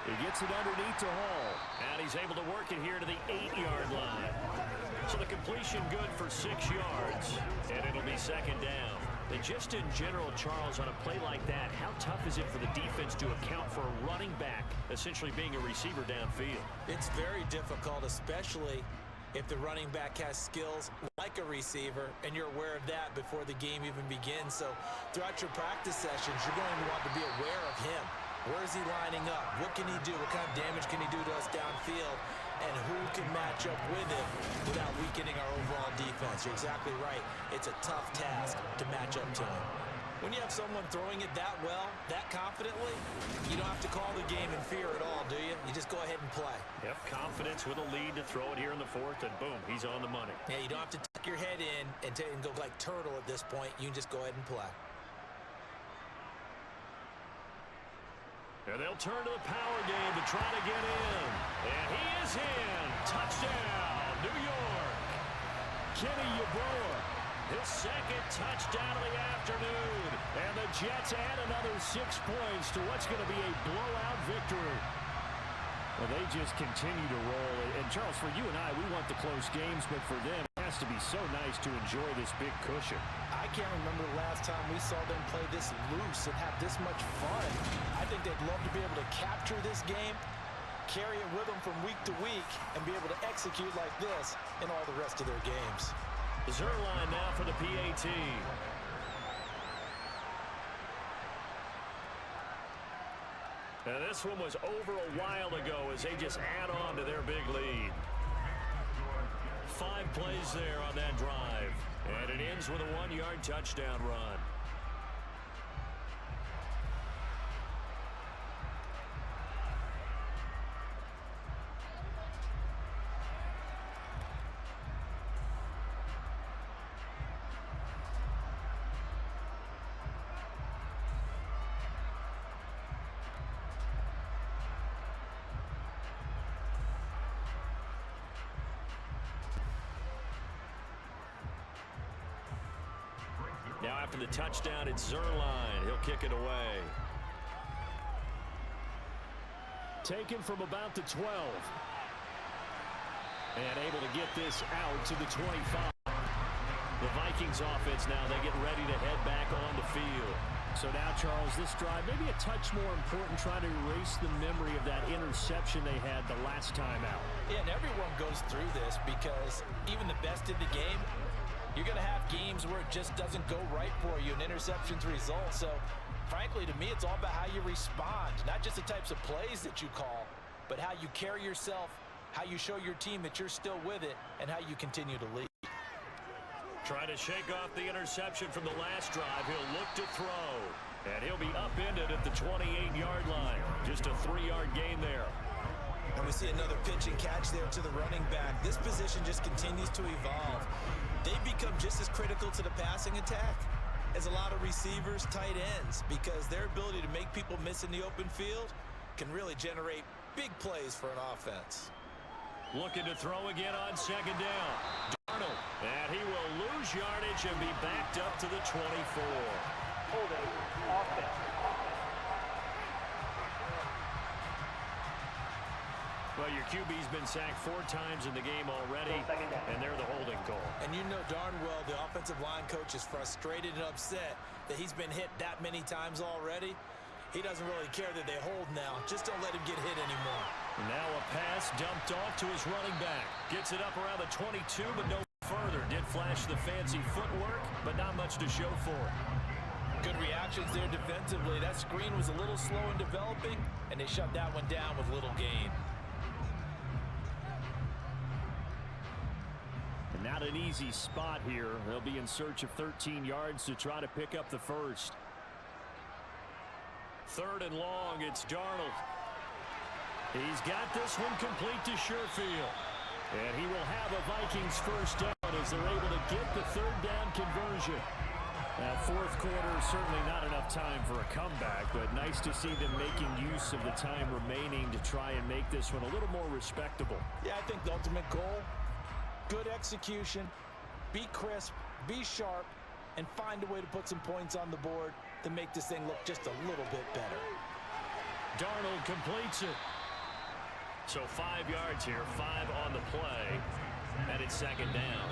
He gets it underneath to Hall. And he's able to work it here to the 8-yard line. So the completion good for 6 yards. And it'll be 2nd down. And just in general, Charles, on a play like that, how tough is it for the defense to account for a running back essentially being a receiver downfield? It's very difficult, especially if the running back has skills like a receiver, and you're aware of that before the game even begins. So throughout your practice sessions, you're going to want to be aware of him. Where is he lining up? What can he do? What kind of damage can he do to us downfield? And who can match up with him without weakening our overall defense? You're exactly right. It's a tough task to match up to him. When you have someone throwing it that well, that confidently, you don't have to call the game in fear at all, do you? You just go ahead and play. Yep, confidence with a lead to throw it here in the 4th, and boom, he's on the money. Yeah, you don't have to tuck your head in and go like turtle at this point. You can just go ahead and play. And they'll turn to the power game to try to get in. And he is in. Touchdown, New York. Kenny Yeboah. His 2nd touchdown of the afternoon. And the Jets add another 6 points to what's going to be a blowout victory. Well, they just continue to roll. And, Charles, for you and I, we want the close games, but for them, it has to be so nice to enjoy this big cushion. I can't remember the last time we saw them play this loose and have this much fun. I think they'd love to be able to capture this game, carry it with them from week to week, and be able to execute like this in all the rest of their games. Zerline now for the PAT. And this one was over a while ago as they just add on to their big lead. 5 plays there on that drive. And it ends with a 1-yard touchdown run. Now after the touchdown, it's Zerline. He'll kick it away. Taken from about the 12. And able to get this out to the 25. The Vikings offense now, they get ready to head back on the field. So now, Charles, this drive maybe a touch more important, trying to erase the memory of that interception they had the last time out. Yeah, and everyone goes through this because even the best in the game, you're going to have games where it just doesn't go right for you, and interceptions result. So, frankly, to me, it's all about how you respond, not just the types of plays that you call, but how you carry yourself, how you show your team that you're still with it, and how you continue to lead. Trying to shake off the interception from the last drive. He'll look to throw, and he'll be upended at the 28-yard line. Just a 3-yard gain there. And we see another pitch and catch there to the running back. This position just continues to evolve. They become just as critical to the passing attack as a lot of receivers, tight ends, because their ability to make people miss in the open field can really generate big plays for an offense. Looking to throw again on 2nd down. Darnold, and he will lose yardage and be backed up to the 24. Holding, offense. Well, your QB's been sacked 4 times in the game already, and they're the holding call. And you know darn well the offensive line coach is frustrated and upset that he's been hit that many times already. He doesn't really care that they hold now. Just don't let him get hit anymore. Now a pass dumped off to his running back. Gets it up around the 22, but no further. Did flash the fancy footwork, but not much to show for it. Good reactions there defensively. That screen was a little slow in developing, and they shut that one down with little gain. And not an easy spot here. They'll be in search of 13 yards to try to pick up the first. 3rd and long, it's Darnold. He's got this one complete to Sherfield. And he will have a Vikings first down as they're able to get the 3rd down conversion. Fourth quarter, certainly not enough time for a comeback, but nice to see them making use of the time remaining to try and make this one a little more respectable. Yeah, I think the ultimate goal, good execution, be crisp, be sharp, and find a way to put some points on the board to make this thing look just a little bit better. Darnold completes it. So 5 yards here, 5 on the play, and it's second down.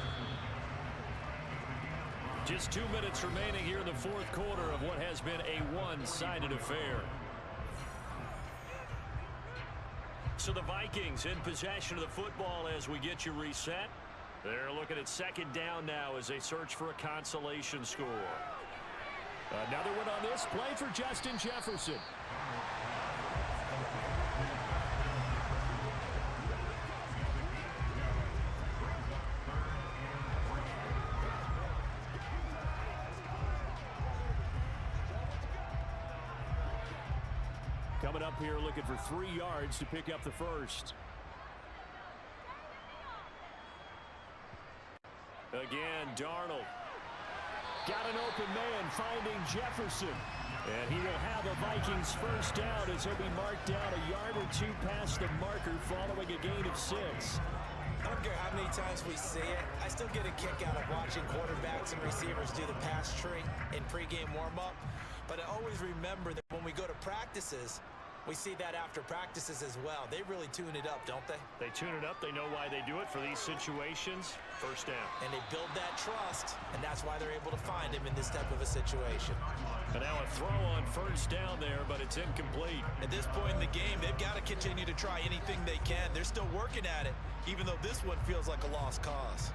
Just 2 minutes remaining here in the fourth quarter of what has been a one-sided affair. So the Vikings in possession of the football as we get you reset. They're looking at second down now as they search for a consolation score. Another one on this play for Justin Jefferson. Coming up here looking for 3 yards to pick up the first. Again, Darnold. Got an open man finding Jefferson. And he will have a Vikings first down as he'll be marked down a yard or 2 past the marker following a gain of 6. I don't care how many times we see it, I still get a kick out of watching quarterbacks and receivers do the pass tree in pregame warm-up. But I always remember that when we go to practices, we see that after practices as well. They really tune it up, don't they? They tune it up. They know why they do it for these situations. First down. And they build that trust, and that's why they're able to find him in this type of a situation. And now a throw on first down there, but it's incomplete. At this point in the game, they've got to continue to try anything they can. They're still working at it, even though this one feels like a lost cause.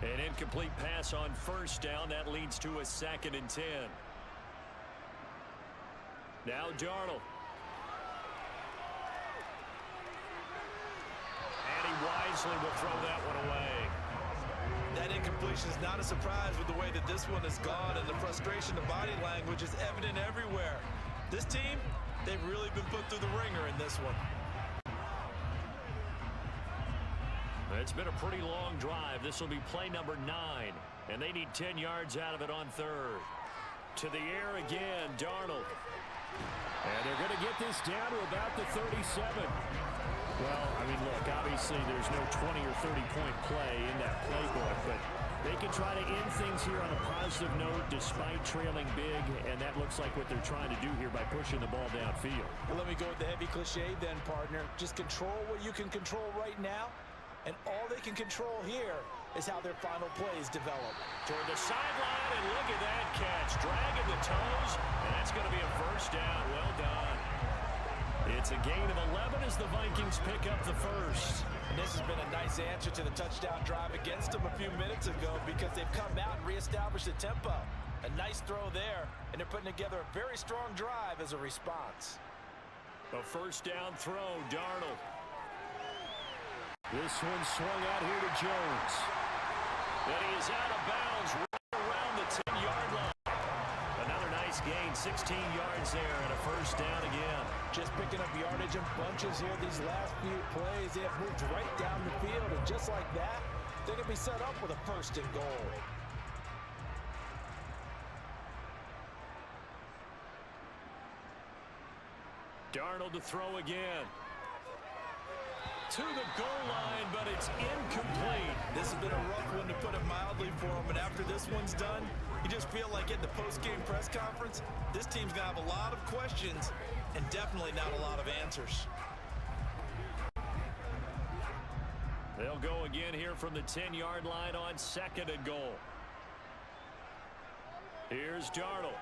An incomplete pass on first down. That leads to a 2nd and 10. Now Darnold. And he wisely will throw that one away. That incompletion is not a surprise with the way that this one has gone, and the frustration, the body language is evident everywhere. This team, they've really been put through the ringer in this one. It's been a pretty long drive. This will be play number 9, and they need 10 yards out of it on third. To the air again, Darnold. And they're going to get this down to about the 37. Well, I mean, look, obviously there's no 20 or 30-point play in that playbook, but they can try to end things here on a positive note despite trailing big, and that looks like what they're trying to do here by pushing the ball downfield. Well, let me go with the heavy cliche then, partner. Just control what you can control right now, and all they can control here is how their final plays develop. Toward the sideline, and look at that catch. Dragging the toes, and that's going to be a first down. Well done. It's a gain of 11 as the Vikings pick up the first. And this has been a nice answer to the touchdown drive against them a few minutes ago because they've come out and reestablished the tempo. A nice throw there, and they're putting together a very strong drive as a response. A first down throw, Darnold. This one swung out here to Jones. And he is out of bounds right around the 10-yard line. Another nice gain, 16 yards there, and a first down again. Just picking up yardage in bunches here these last few plays. They have moved right down the field, and just like that, they're going to be set up with a first and goal. Darnold to throw again. To the goal line, but it's incomplete. This has been a rough one, to put it mildly, for him. And after this one's done, you just feel like in the post-game press conference, this team's going to have a lot of questions and definitely not a lot of answers. They'll go again here from the 10-yard line on 2nd and goal. Here's Darnold.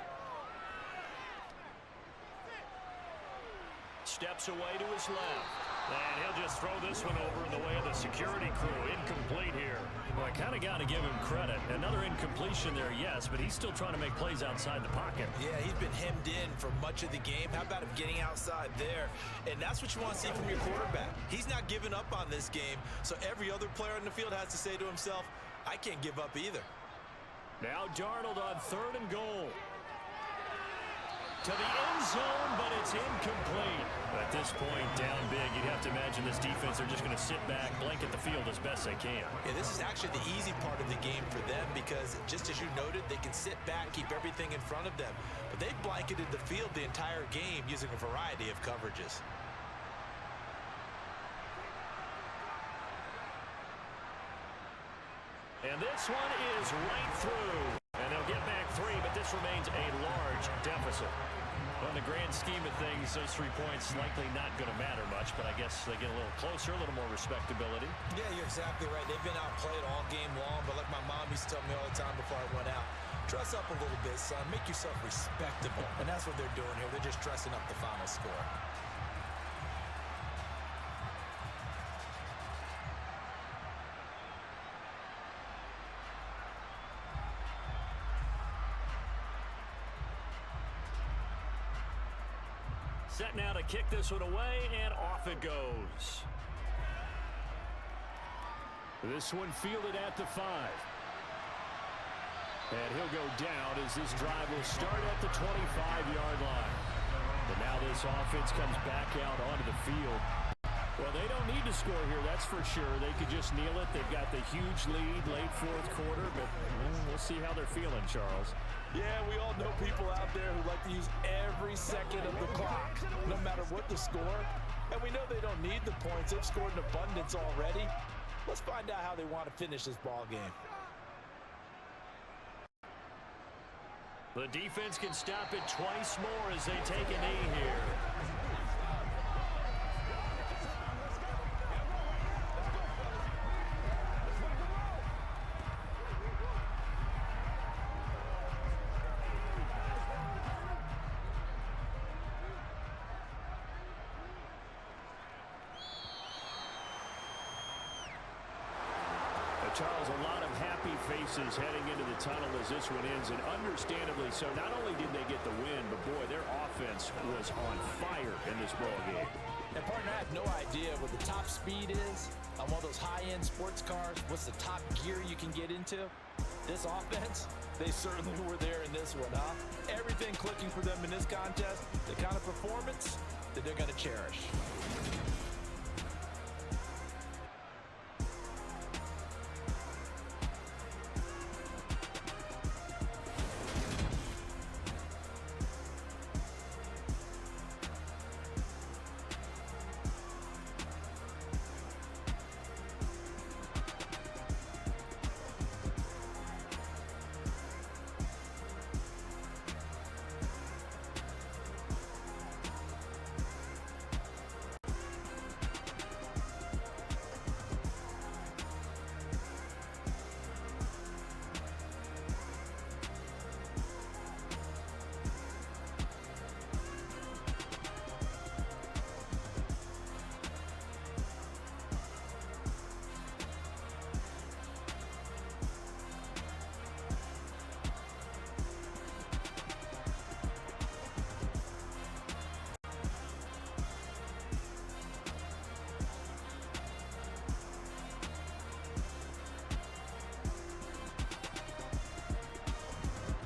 Steps away to his left. And he'll just throw this one over in the way of the security crew. Incomplete here. Well, I kind of got to give him credit. Another incompletion there, yes, but he's still trying to make plays outside the pocket. Yeah, he's been hemmed in for much of the game. How about him getting outside there? And that's what you want to see from your quarterback. He's not giving up on this game, so every other player in the field has to say to himself, I can't give up either. Now Darnold on 3rd and goal. To the end zone, but it's incomplete. At this point, down big, you'd have to imagine this defense are just going to sit back, blanket the field as best they can. Yeah, this is actually the easy part of the game for them because, just as you noted, they can sit back, keep everything in front of them. But they've blanketed the field the entire game using a variety of coverages. And this one is right through. And they'll get back 3, but this remains a large deficit. Well, in the grand scheme of things, those 3 points likely not going to matter much, but I guess they get a little closer, a little more respectability. Yeah, you're exactly right. They've been outplayed all game long, but like my mom used to tell me all the time before I went out, dress up a little bit, son. Make yourself respectable. And that's what they're doing here. They're just dressing up the final score. Set now to kick this one away, and off it goes. This one fielded at the 5. And he'll go down as this drive will start at the 25-yard line. But now this offense comes back out onto the field. Well, they don't need to score here, that's for sure. They could just kneel it. They've got the huge lead late fourth quarter, but we'll see how they're feeling, Charles. Yeah, we all know people out there who like to use every second of the clock, no matter what the score. And we know they don't need the points. They've scored in abundance already. Let's find out how they want to finish this ball game. The defense can stop it twice more as they take a knee here. Charles, a lot of happy faces heading into the tunnel as this one ends, and understandably so. Not only did they get the win, but boy, their offense was on fire in this ball game. And partner, I have no idea what the top speed is on one of those high-end sports cars. What's the top gear you can get into? This offense, they certainly were there in this one, huh? Everything clicking for them in this contest, the kind of performance that they're going to cherish.